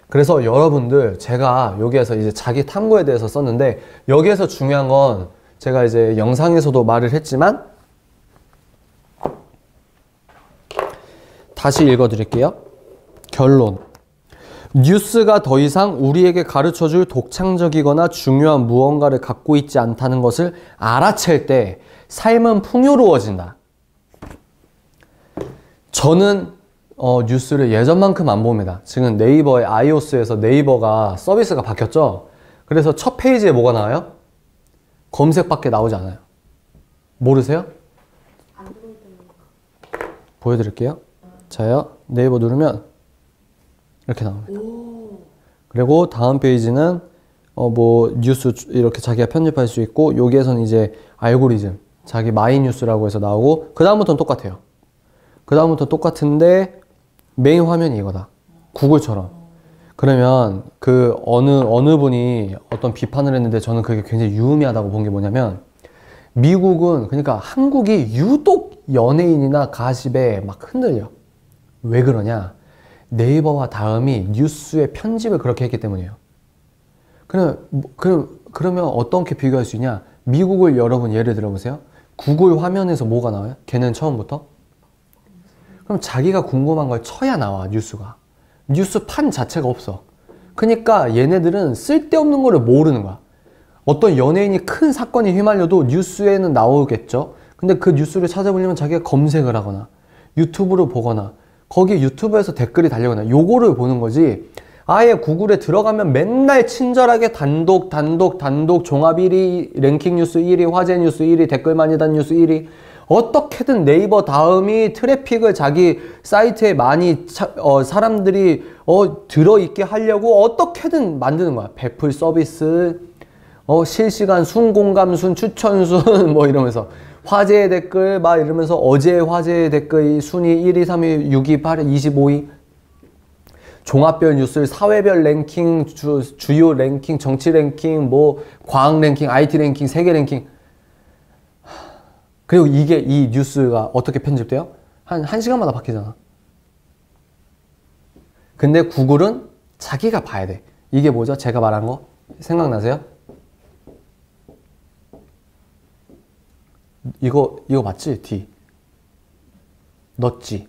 그래서 여러분들, 제가 여기에서 이제 자기 탐구에 대해서 썼는데, 여기에서 중요한 건 제가 이제 영상에서도 말을 했지만, 다시 읽어드릴게요. 결론. 뉴스가 더 이상 우리에게 가르쳐줄 독창적이거나 중요한 무언가를 갖고 있지 않다는 것을 알아챌 때 삶은 풍요로워진다. 저는 뉴스를 예전만큼 안 봅니다. 지금 네이버의 iOS에서 네이버가 서비스가 바뀌었죠. 그래서 첫 페이지에 뭐가 나와요? 검색밖에 나오지 않아요. 모르세요? 보여드릴게요. 자요, 네이버 누르면 이렇게 나옵니다. 그리고 다음 페이지는 뉴스 이렇게 자기가 편집할 수 있고, 여기에서는 이제 알고리즘, 자기 마이 뉴스라고 해서 나오고, 그 다음부터는 똑같아요. 그 다음부터 똑같은데 메인 화면이 이거다. 구글처럼. 그러면 어느 분이 어떤 비판을 했는데 저는 그게 굉장히 유의미하다고 본 게 뭐냐면, 미국은, 그러니까 한국이 유독 연예인이나 가십에 막 흔들려. 왜 그러냐? 네이버와 다음이 뉴스의 편집을 그렇게 했기 때문이에요. 그러면 어떻게 비교할 수 있냐? 미국을 여러분 예를 들어보세요. 구글 화면에서 뭐가 나와요? 걔는 처음부터? 그럼 자기가 궁금한 걸 쳐야 나와, 뉴스가. 뉴스판 자체가 없어. 그러니까 얘네들은 쓸데없는 거를 모르는 거야. 어떤 연예인이 큰 사건이 휘말려도 뉴스에는 나오겠죠. 근데 그 뉴스를 찾아보려면 자기가 검색을 하거나 유튜브를 보거나 거기 유튜브에서 댓글이 달리거나 요거를 보는 거지. 아예 구글에 들어가면 맨날 친절하게 단독 종합 1위, 랭킹 뉴스 1위, 화제 뉴스 1위, 댓글 많이 단 뉴스 1위. 어떻게든 네이버 다음이 트래픽을 자기 사이트에 많이 사람들이 들어있게 하려고 어떻게든 만드는 거야. 베풀 서비스, 실시간 순공감순, 추천순 이러면서 화제의 댓글 막 이러면서 어제 화제의 댓글 순위 1위, 3위, 6위, 8위, 25위, 종합별 뉴스, 사회별 랭킹, 주요 랭킹, 정치 랭킹, 과학 랭킹, IT 랭킹, 세계 랭킹. 그리고 이 뉴스가 어떻게 편집돼요? 한 시간마다 바뀌잖아. 근데 구글은 자기가 봐야 돼. 이게 뭐죠? 제가 말한 거? 생각나세요? 이거 맞지? D. 넛지.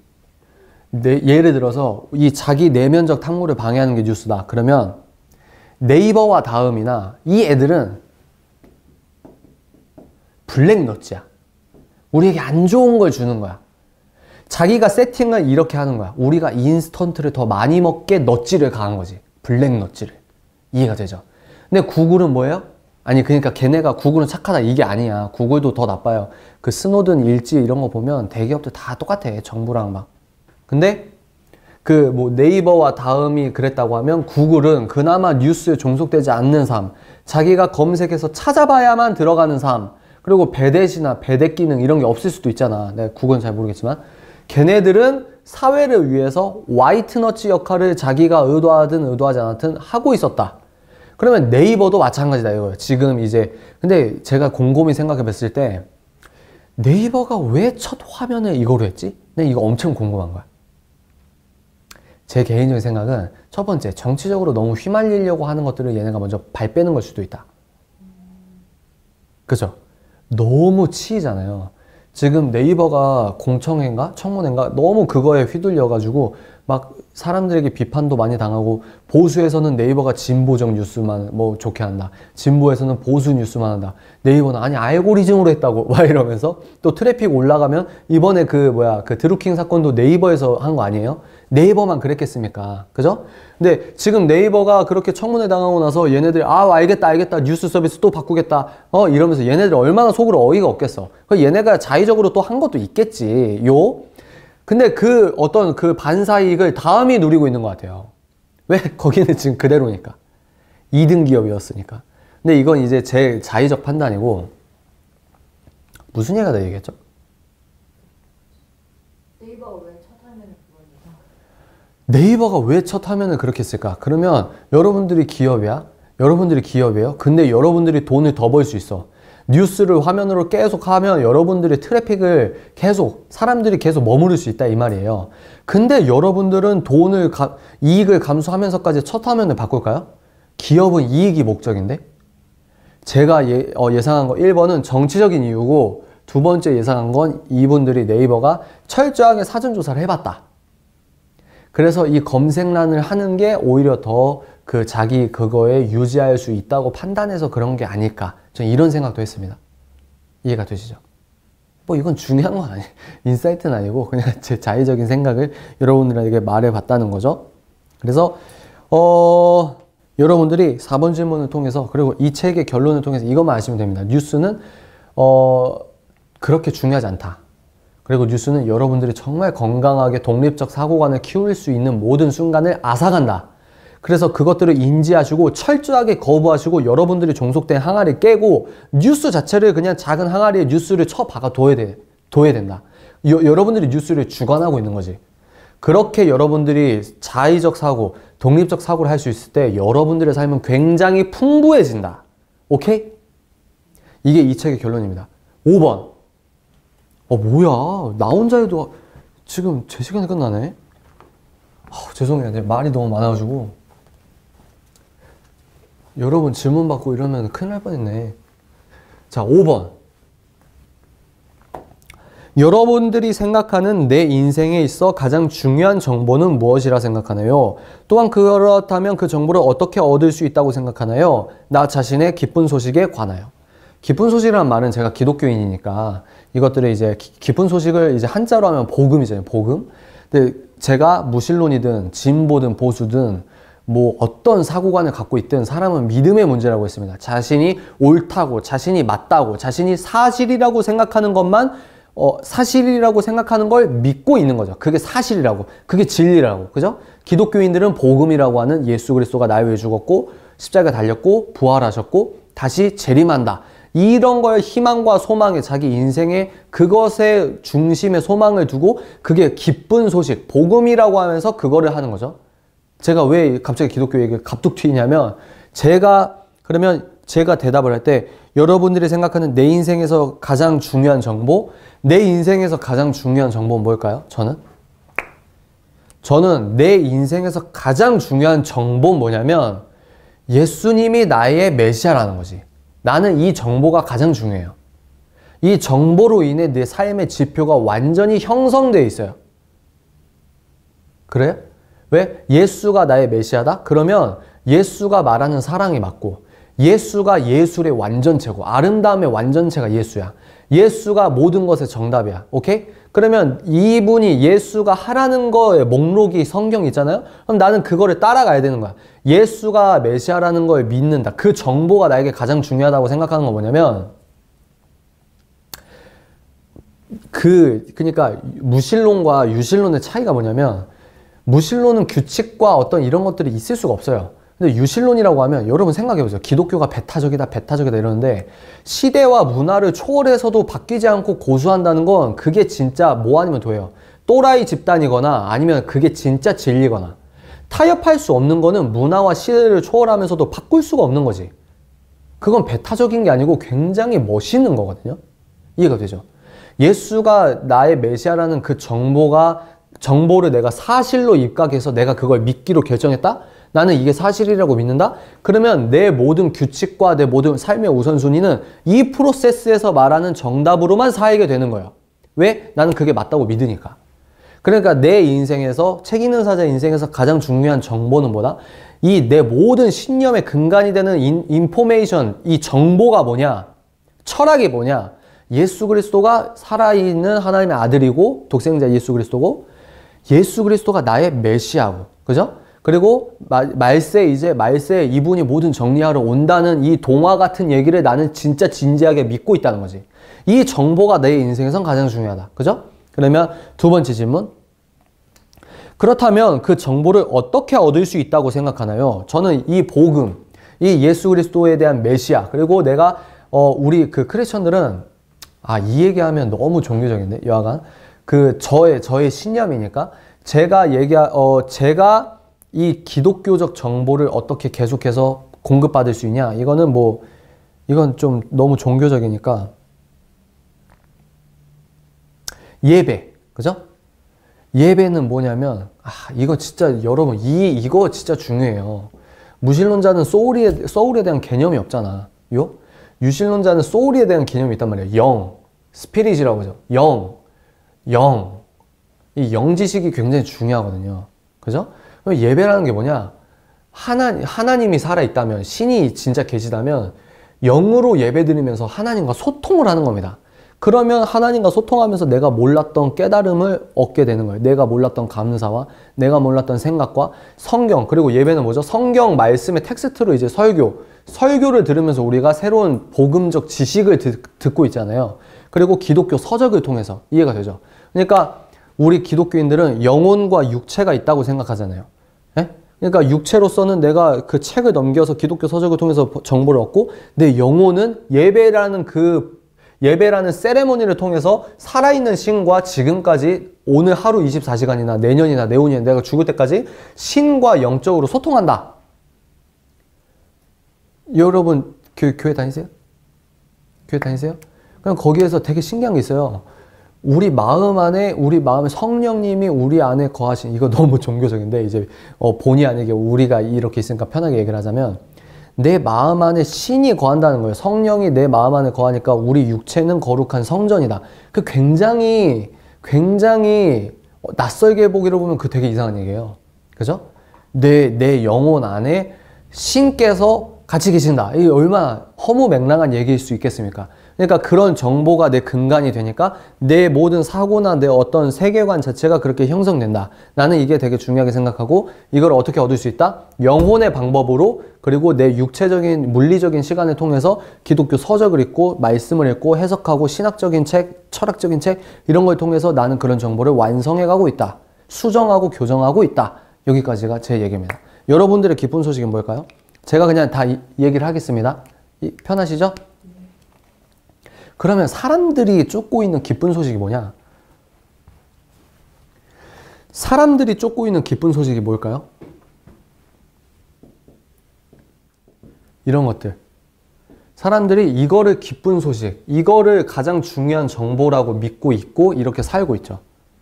예를 들어서 이 자기 내면적 탐구를 방해하는 게 뉴스다. 그러면 네이버와 다음이나 이 애들은 블랙 넛지야. 우리에게 안 좋은 걸 주는 거야. 자기가 세팅을 이렇게 하는 거야. 우리가 인스턴트를 더 많이 먹게 넛지를 가한 거지. 블랙 넛지를. 이해가 되죠? 근데 구글은 뭐예요? 그러니까 걔네가 구글은 착하다 이게 아니야. 구글도 더 나빠요. 그 스노든 일지 이런 거 보면 대기업들 다 똑같아. 정부랑 막. 근데 네이버와 다음이 그랬다고 하면 구글은 그나마 뉴스에 종속되지 않는 삶, 자기가 검색해서 찾아봐야만 들어가는 삶, 그리고 배댓이나 배댓 기능 이런 게 없을 수도 있잖아. 내가 구글은 잘 모르겠지만 걔네들은 사회를 위해서 화이트너치 역할을 자기가 의도하든 의도하지 않았든 하고 있었다. 그러면 네이버도 마찬가지다 이거예요. 지금 이제 근데 제가 곰곰이 생각해 봤을 때 네이버가 왜 첫 화면을 이거로 했지? 근데 이거 엄청 궁금한 거야. 제 개인적인 생각은 첫 번째, 정치적으로 너무 휘말리려고 하는 것들을 얘네가 먼저 발 빼는 걸 수도 있다. 그죠? 너무 치이잖아요. 지금 네이버가 공청회인가? 청문회인가? 너무 그거에 휘둘려가지고 막 사람들에게 비판도 많이 당하고 보수에서는 네이버가 진보적 뉴스만 뭐 좋게 한다. 진보에서는 보수 뉴스만 한다. 네이버는 아니 알고리즘으로 했다고 막 이러면서 또 트래픽 올라가면 이번에 그 드루킹 사건도 네이버에서 한 거 아니에요? 네이버만 그랬겠습니까? 그죠? 근데 지금 네이버가 그렇게 청문회 당하고 나서 얘네들이 알겠다 뉴스 서비스 또 바꾸겠다 이러면서 얘네들이 얼마나 속으로 어이가 없겠어. 얘네가 자의적으로 또 한 것도 있겠지. 근데 그 어떤 그 반사이익을 다음이 누리고 있는 것 같아요. 왜? 거기는 지금 그대로니까. 2등 기업이었으니까. 근데 이건 이제 제 자의적 판단이고 무슨 얘기가 더 얘기했죠?
네이버가 왜 첫 화면을 그거니까?
네이버가 왜 첫 화면을 그렇게 했을까? 그러면 여러분들이 기업이야? 여러분들이 기업이에요? 근데 여러분들이 돈을 더 벌 수 있어. 뉴스를 화면으로 계속 하면 여러분들의 트래픽을 계속 사람들이 계속 머무를 수 있다 이 말이에요. 근데 여러분들은 이익을 감수하면서까지 첫 화면을 바꿀까요? 기업은 이익이 목적인데 제가 예상한 거 1번은 정치적인 이유고 두 번째 예상한 건 이분들이 네이버가 철저하게 사전조사를 해봤다. 그래서 이 검색란을 하는 게 오히려 더 그 자기 그거에 유지할 수 있다고 판단해서 그런 게 아닐까. 저는 이런 생각도 했습니다. 이해가 되시죠? 뭐 이건 중요한 건 아니에요. 인사이트는 아니고 그냥 제 자의적인 생각을 여러분들에게 말해봤다는 거죠. 그래서 여러분들이 4번 질문을 통해서 그리고 이 책의 결론을 통해서 이것만 아시면 됩니다. 뉴스는 그렇게 중요하지 않다. 그리고 뉴스는 여러분들이 정말 건강하게 독립적 사고관을 키울 수 있는 모든 순간을 앗아간다. 그래서 그것들을 인지하시고 철저하게 거부하시고 여러분들이 종속된 항아리를 깨고 뉴스 자체를 그냥 작은 항아리에 뉴스를 쳐박아 둬야 된다. 여러분들이 뉴스를 주관하고 있는 거지. 그렇게 여러분들이 자의적 사고, 독립적 사고를 할 수 있을 때 여러분들의 삶은 굉장히 풍부해진다. 오케이? 이게 이 책의 결론입니다. 5번. 뭐야. 나 혼자 해도 지금 제 시간이 끝나네. 죄송해요. 내 말이 너무 많아가지고. 여러분 질문 받고 이러면 큰일 날 뻔했네. 자, 5번. 여러분들이 생각하는 내 인생에 있어 가장 중요한 정보는 무엇이라 생각하나요? 또한 그렇다면 그 정보를 어떻게 얻을 수 있다고 생각하나요? 나 자신의 기쁜 소식에 관하여. 기쁜 소식이라는 말은 제가 기독교인이니까 이것들을 이제 기쁜 소식을 이제 한자로 하면 복음이잖아요. 복음. 근데 제가 무신론이든 진보든 보수든 뭐 어떤 사고관을 갖고 있든 사람은 믿음의 문제라고 했습니다. 자신이 옳다고, 자신이 맞다고, 자신이 사실이라고 생각하는 것만 사실이라고 생각하는 걸 믿고 있는 거죠. 그게 사실이라고, 그게 진리라고, 그죠? 기독교인들은 복음이라고 하는 예수 그리스도가 나를 위해 죽었고 십자가에 달렸고 부활하셨고 다시 재림한다. 이런 걸 희망과 소망에 자기 인생의 그것에 중심에 소망을 두고 그게 기쁜 소식, 복음이라고 하면서 그거를 하는 거죠. 제가 왜 갑자기 기독교 얘기를 갑툭 튀냐면 그러면 제가 대답을 할 때 여러분들이 생각하는 내 인생에서 가장 중요한 정보, 내 인생에서 가장 중요한 정보는 뭘까요? 저는 내 인생에서 가장 중요한 정보는 뭐냐면 예수님이 나의 메시아라는 거지. 나는 이 정보가 가장 중요해요. 이 정보로 인해 내 삶의 지표가 완전히 형성되어 있어요. 그래요? 왜? 예수가 나의 메시아다? 그러면 예수가 말하는 사랑이 맞고 예수가 예술의 완전체고 아름다움의 완전체가 예수야. 예수가 모든 것의 정답이야. 오케이? 그러면 이분이 예수가 하라는 거에 목록이 성경 있잖아요? 그럼 나는 그거를 따라가야 되는 거야. 예수가 메시아라는 걸 믿는다. 그 정보가 나에게 가장 중요하다고 생각하는 건 뭐냐면 그러니까 무신론과 유신론의 차이가 뭐냐면 무신론은 규칙과 어떤 이런 것들이 있을 수가 없어요. 근데 유신론이라고 하면 여러분 생각해보세요. 기독교가 배타적이다 이러는데 시대와 문화를 초월해서도 바뀌지 않고 고수한다는 건 그게 진짜 뭐 아니면 도예요. 또라이 집단이거나 아니면 그게 진짜 진리거나 타협할 수 없는 거는 문화와 시대를 초월하면서도 바꿀 수가 없는 거지. 그건 배타적인 게 아니고 굉장히 멋있는 거거든요. 이해가 되죠? 예수가 나의 메시아라는 그 정보를 내가 사실로 입각해서 내가 그걸 믿기로 결정했다? 나는 이게 사실이라고 믿는다? 그러면 내 모든 규칙과 내 모든 삶의 우선순위는 이 프로세스에서 말하는 정답으로만 살게 되는 거예요. 왜? 나는 그게 맞다고 믿으니까. 그러니까 내 인생에서, 책 읽는 사자 인생에서 가장 중요한 정보는 뭐다? 이 내 모든 신념의 근간이 되는 인포메이션, 이 정보가 뭐냐? 철학이 뭐냐? 예수 그리스도가 살아있는 하나님의 아들이고 독생자 예수 그리스도고 예수 그리스도가 나의 메시아고, 그죠? 그리고 말세 이분이 모든 정리하러 온다는 이 동화 같은 얘기를 나는 진짜 진지하게 믿고 있다는 거지. 이 정보가 내 인생에선 가장 중요하다. 그죠? 그러면 두 번째 질문. 그렇다면 그 정보를 어떻게 얻을 수 있다고 생각하나요? 저는 이 복음, 이 예수 그리스도에 대한 메시아, 그리고 내가 우리 그 크리스천들은 이 얘기하면 너무 종교적인데 여하간 저의 신념이니까 제가 이 기독교적 정보를 어떻게 계속해서 공급받을 수 있냐? 이건 좀 너무 종교적이니까 예배, 그죠? 예배는 뭐냐면 이거 진짜 여러분 이거 진짜 중요해요. 무신론자는 소울에 대한 개념이 없잖아. 유신론자는 소울에 대한 개념이 있단 말이에요. 영, 스피릿이라고 하죠. 영. 이 영지식이 굉장히 중요하거든요. 그죠? 예배라는 게 뭐냐? 하나님이 살아있다면, 신이 진짜 계시다면 영으로 예배드리면서 하나님과 소통을 하는 겁니다. 그러면 하나님과 소통하면서 내가 몰랐던 깨달음을 얻게 되는 거예요. 내가 몰랐던 감사와 내가 몰랐던 생각과 성경, 그리고 예배는 뭐죠? 성경 말씀의 텍스트로 이제 설교를 들으면서 우리가 새로운 복음적 지식을 듣고 있잖아요. 그리고 기독교 서적을 통해서 이해가 되죠. 그러니까 우리 기독교인들은 영혼과 육체가 있다고 생각하잖아요. 예? 그러니까 육체로서는 내가 그 책을 넘겨서 기독교 서적을 통해서 정보를 얻고 내 영혼은 예배라는 세레모니를 통해서 살아있는 신과 지금까지 오늘 하루 24시간이나 내년이나 내후년 내가 죽을 때까지 신과 영적으로 소통한다. 여러분 교회 다니세요? 교회 다니세요? 그럼 거기에서 되게 신기한 게 있어요. 우리 마음에 성령님이 우리 안에 거하신, 이거 너무 종교적인데 이제 본의 아니게 우리가 이렇게 있으니까 편하게 얘기를 하자면 내 마음 안에 신이 거한다는 거예요. 성령이 내 마음 안에 거하니까 우리 육체는 거룩한 성전이다. 그 굉장히 낯설게 보기로 보면 그 되게 이상한 얘기예요. 그죠? 내 영혼 안에 신께서 같이 계신다. 이게 얼마나 허무맹랑한 얘기일 수 있겠습니까? 그러니까 그런 정보가 내 근간이 되니까 내 모든 사고나 내 어떤 세계관 자체가 그렇게 형성된다. 나는 이게 되게 중요하게 생각하고 이걸 어떻게 얻을 수 있다? 영혼의 방법으로, 그리고 내 육체적인 물리적인 시간을 통해서 기독교 서적을 읽고 말씀을 읽고 해석하고 신학적인 책, 철학적인 책 이런 걸 통해서 나는 그런 정보를 완성해 가고 있다. 수정하고 교정하고 있다. 여기까지가 제 얘기입니다. 여러분들의 기쁜 소식은 뭘까요? 제가 그냥 다 얘기를 하겠습니다. 편하시죠? 그러면 사람들이 쫓고 있는 기쁜 소식이 뭐냐? 사람들이 쫓고 있는 기쁜 소식이 뭘까요? 이런 것들. 사람들이 이거를 기쁜 소식, 이거를 가장 중요한 정보라고 믿고 있고 이렇게 살고 있죠.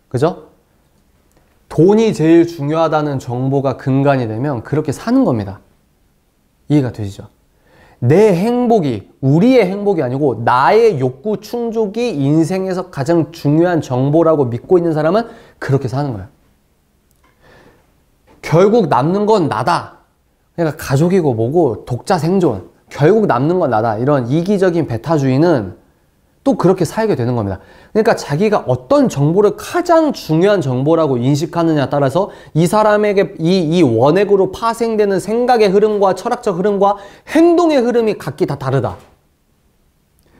그죠? 돈이 제일 중요하다는 정보가 근간이 되면 그렇게 사는 겁니다. 이해가 되시죠? 내 행복이, 우리의 행복이 아니고 나의 욕구 충족이 인생에서 가장 중요한 정보라고 믿고 있는 사람은 그렇게 사는 거예요. 결국 남는 건 나다. 그러니까 가족이고 뭐고 독자 생존. 결국 남는 건 나다. 이런 이기적인 베타주의는 또 그렇게 살게 되는 겁니다. 그러니까 자기가 어떤 정보를 가장 중요한 정보라고 인식하느냐에 따라서 이 사람에게 이 원액으로 파생되는 생각의 흐름과 철학적 흐름과 행동의 흐름이 각기 다 다르다.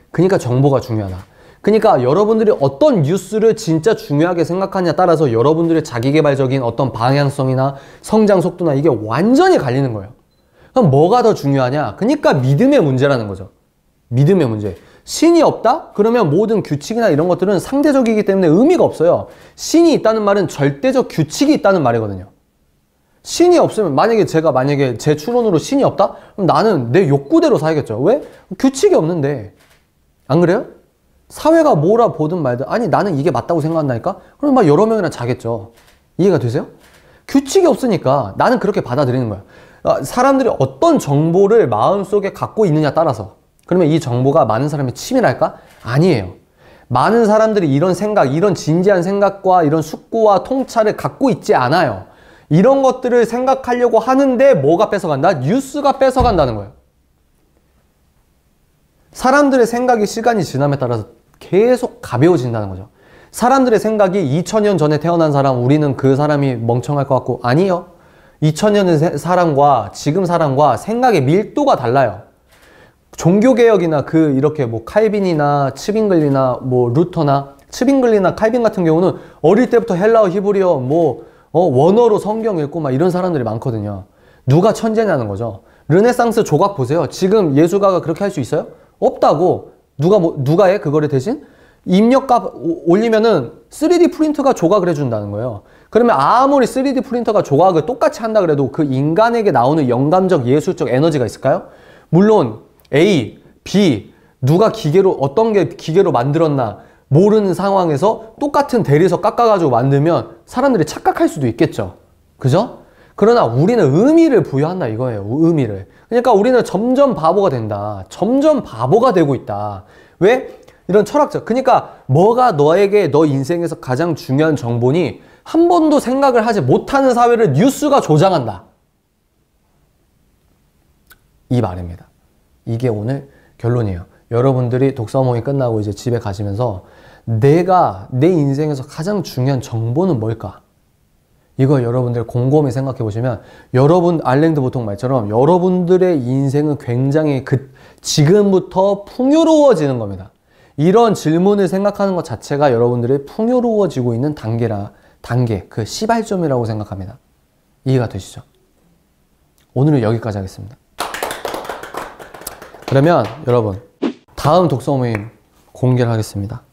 그러니까 정보가 중요하다. 그러니까 여러분들이 어떤 뉴스를 진짜 중요하게 생각하냐에 따라서 여러분들의 자기계발적인 어떤 방향성이나 성장 속도나 이게 완전히 갈리는 거예요. 그럼 뭐가 더 중요하냐? 그러니까 믿음의 문제라는 거죠. 믿음의 문제. 신이 없다? 그러면 모든 규칙이나 이런 것들은 상대적이기 때문에 의미가 없어요. 신이 있다는 말은 절대적 규칙이 있다는 말이거든요. 신이 없으면 만약에 제 추론으로 신이 없다? 그럼 나는 내 욕구대로 살겠죠. 왜? 규칙이 없는데. 안 그래요? 사회가 뭐라 보든 말든 아니 나는 이게 맞다고 생각한다니까? 그럼 막 여러 명이나 자겠죠. 이해가 되세요? 규칙이 없으니까 나는 그렇게 받아들이는 거야. 사람들이 어떤 정보를 마음속에 갖고 있느냐 따라서 그러면 이 정보가 많은 사람이 치밀할까? 아니에요. 많은 사람들이 이런 생각, 이런 진지한 생각과 이런 숙고와 통찰을 갖고 있지 않아요. 이런 것들을 생각하려고 하는데 뭐가 뺏어간다? 뉴스가 뺏어간다는 거예요. 사람들의 생각이 시간이 지남에 따라서 계속 가벼워진다는 거죠. 사람들의 생각이 2000년 전에 태어난 사람, 우리는 그 사람이 멍청할 것 같고 아니요. 2000년의 사람과 지금 사람과 생각의 밀도가 달라요. 종교개혁이나 이렇게 뭐 칼빈이나 츠빙글리나 뭐 루터나 츠빙글리나 칼빈 같은 경우는 어릴 때부터 헬라어, 히브리어, 원어로 성경 읽고 막 이런 사람들이 많거든요. 누가 천재냐는 거죠. 르네상스 조각 보세요. 지금 예술가가 그렇게 할 수 있어요? 없다고. 누가 해? 그거를 대신? 입력값 올리면은 3D 프린터가 조각을 해준다는 거예요. 그러면 아무리 3D 프린터가 조각을 똑같이 한다 그래도 그 인간에게 나오는 영감적, 예술적 에너지가 있을까요? 물론 A, B, 누가 어떤 게 기계로 만들었나 모르는 상황에서 똑같은 대리석 깎아가지고 만들면 사람들이 착각할 수도 있겠죠. 그죠? 그러나 우리는 의미를 부여한다 이거예요. 의미를. 그러니까 우리는 점점 바보가 된다. 점점 바보가 되고 있다. 왜? 이런 철학적. 그러니까 뭐가 너 인생에서 가장 중요한 정보니 한 번도 생각을 하지 못하는 사회를 뉴스가 조장한다. 이 말입니다. 이게 오늘 결론이에요. 여러분들이 독서 모임 끝나고 이제 집에 가시면서 내 인생에서 가장 중요한 정보는 뭘까? 이걸 여러분들 곰곰이 생각해 보시면 알랭드 보통 말처럼 여러분들의 인생은 굉장히 지금부터 풍요로워지는 겁니다. 이런 질문을 생각하는 것 자체가 여러분들의 풍요로워지고 있는 단계, 그 시발점이라고 생각합니다. 이해가 되시죠? 오늘은 여기까지 하겠습니다. 그러면 여러분 다음 독서 모임 공개를 하겠습니다.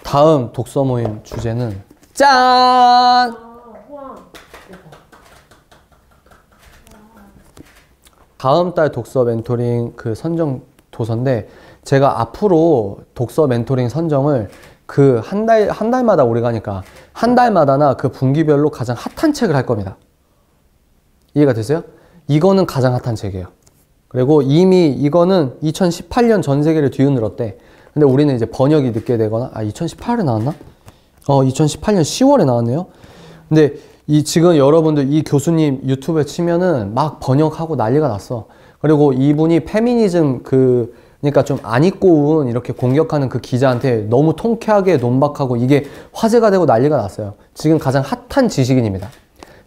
다음 독서 모임 주제는 짠! 다음 달 독서 멘토링 선정 도서인데 제가 앞으로 독서 멘토링 선정을 한 달마다 오래 가니까 한 달마다나 그 분기별로 가장 핫한 책을 할 겁니다. 이해가 되세요? 이거는 가장 핫한 책이에요. 그리고 이미 이거는 2018년 전 세계를 뒤흔들었대. 근데 우리는 이제 번역이 늦게 되거나 2018에 나왔나? 2018년 10월에 나왔네요. 근데 지금 여러분들 이 교수님 유튜브에 치면은 막 번역하고 난리가 났어. 그리고 이분이 페미니즘 그러니까 좀 안 입고 온 이렇게 공격하는 그 기자한테 너무 통쾌하게 논박하고 이게 화제가 되고 난리가 났어요. 지금 가장 핫한 지식인입니다.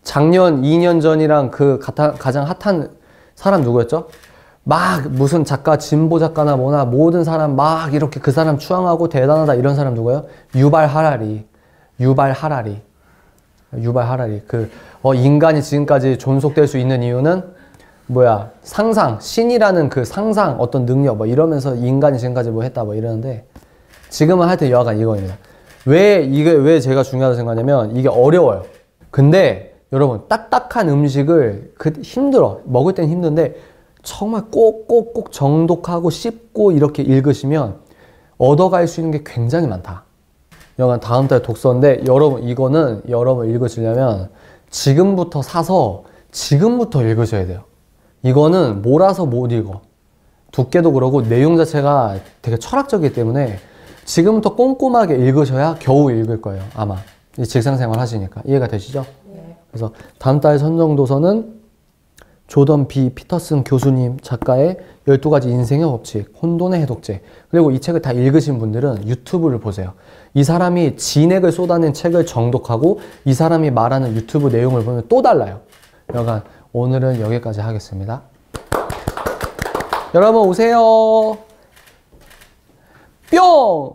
작년 2년 전이랑 가장 핫한 사람 누구였죠? 막 무슨 작가, 진보 작가나 뭐나 모든 사람 막 이렇게 그 사람 추앙하고 대단하다 이런 사람 누구예요? 유발 하라리. 인간이 지금까지 존속될 수 있는 이유는 신이라는 그 상상, 어떤 능력 이러면서 인간이 지금까지 했다 이러는데 지금은 하여튼 여하간 이거입니다. 왜 제가 중요하다고 생각하냐면 이게 어려워요. 근데 여러분 딱딱한 음식을 힘들어. 먹을 땐 힘든데 정말 꼭꼭꼭 정독하고 씹고 이렇게 읽으시면 얻어갈 수 있는 게 굉장히 많다. 여간 다음 달 독서인데 이거는 여러분 읽으시려면 지금부터 사서 지금부터 읽으셔야 돼요. 이거는 몰아서 못 읽어. 두께도 그러고 내용 자체가 되게 철학적이기 때문에 지금부터 꼼꼼하게 읽으셔야 겨우 읽을 거예요. 아마 직장생활 하시니까. 이해가 되시죠? 네. 그래서 다음 달 선정 도서는 조던 B. 피터슨 교수님 작가의 12가지 인생의 법칙, 혼돈의 해독제. 그리고 이 책을 다 읽으신 분들은 유튜브를 보세요. 이 사람이 진액을 쏟아낸 책을 정독하고 이 사람이 말하는 유튜브 내용을 보면 또 달라요. 여간 오늘은 여기까지 하겠습니다. 여러분 오세요. 뿅!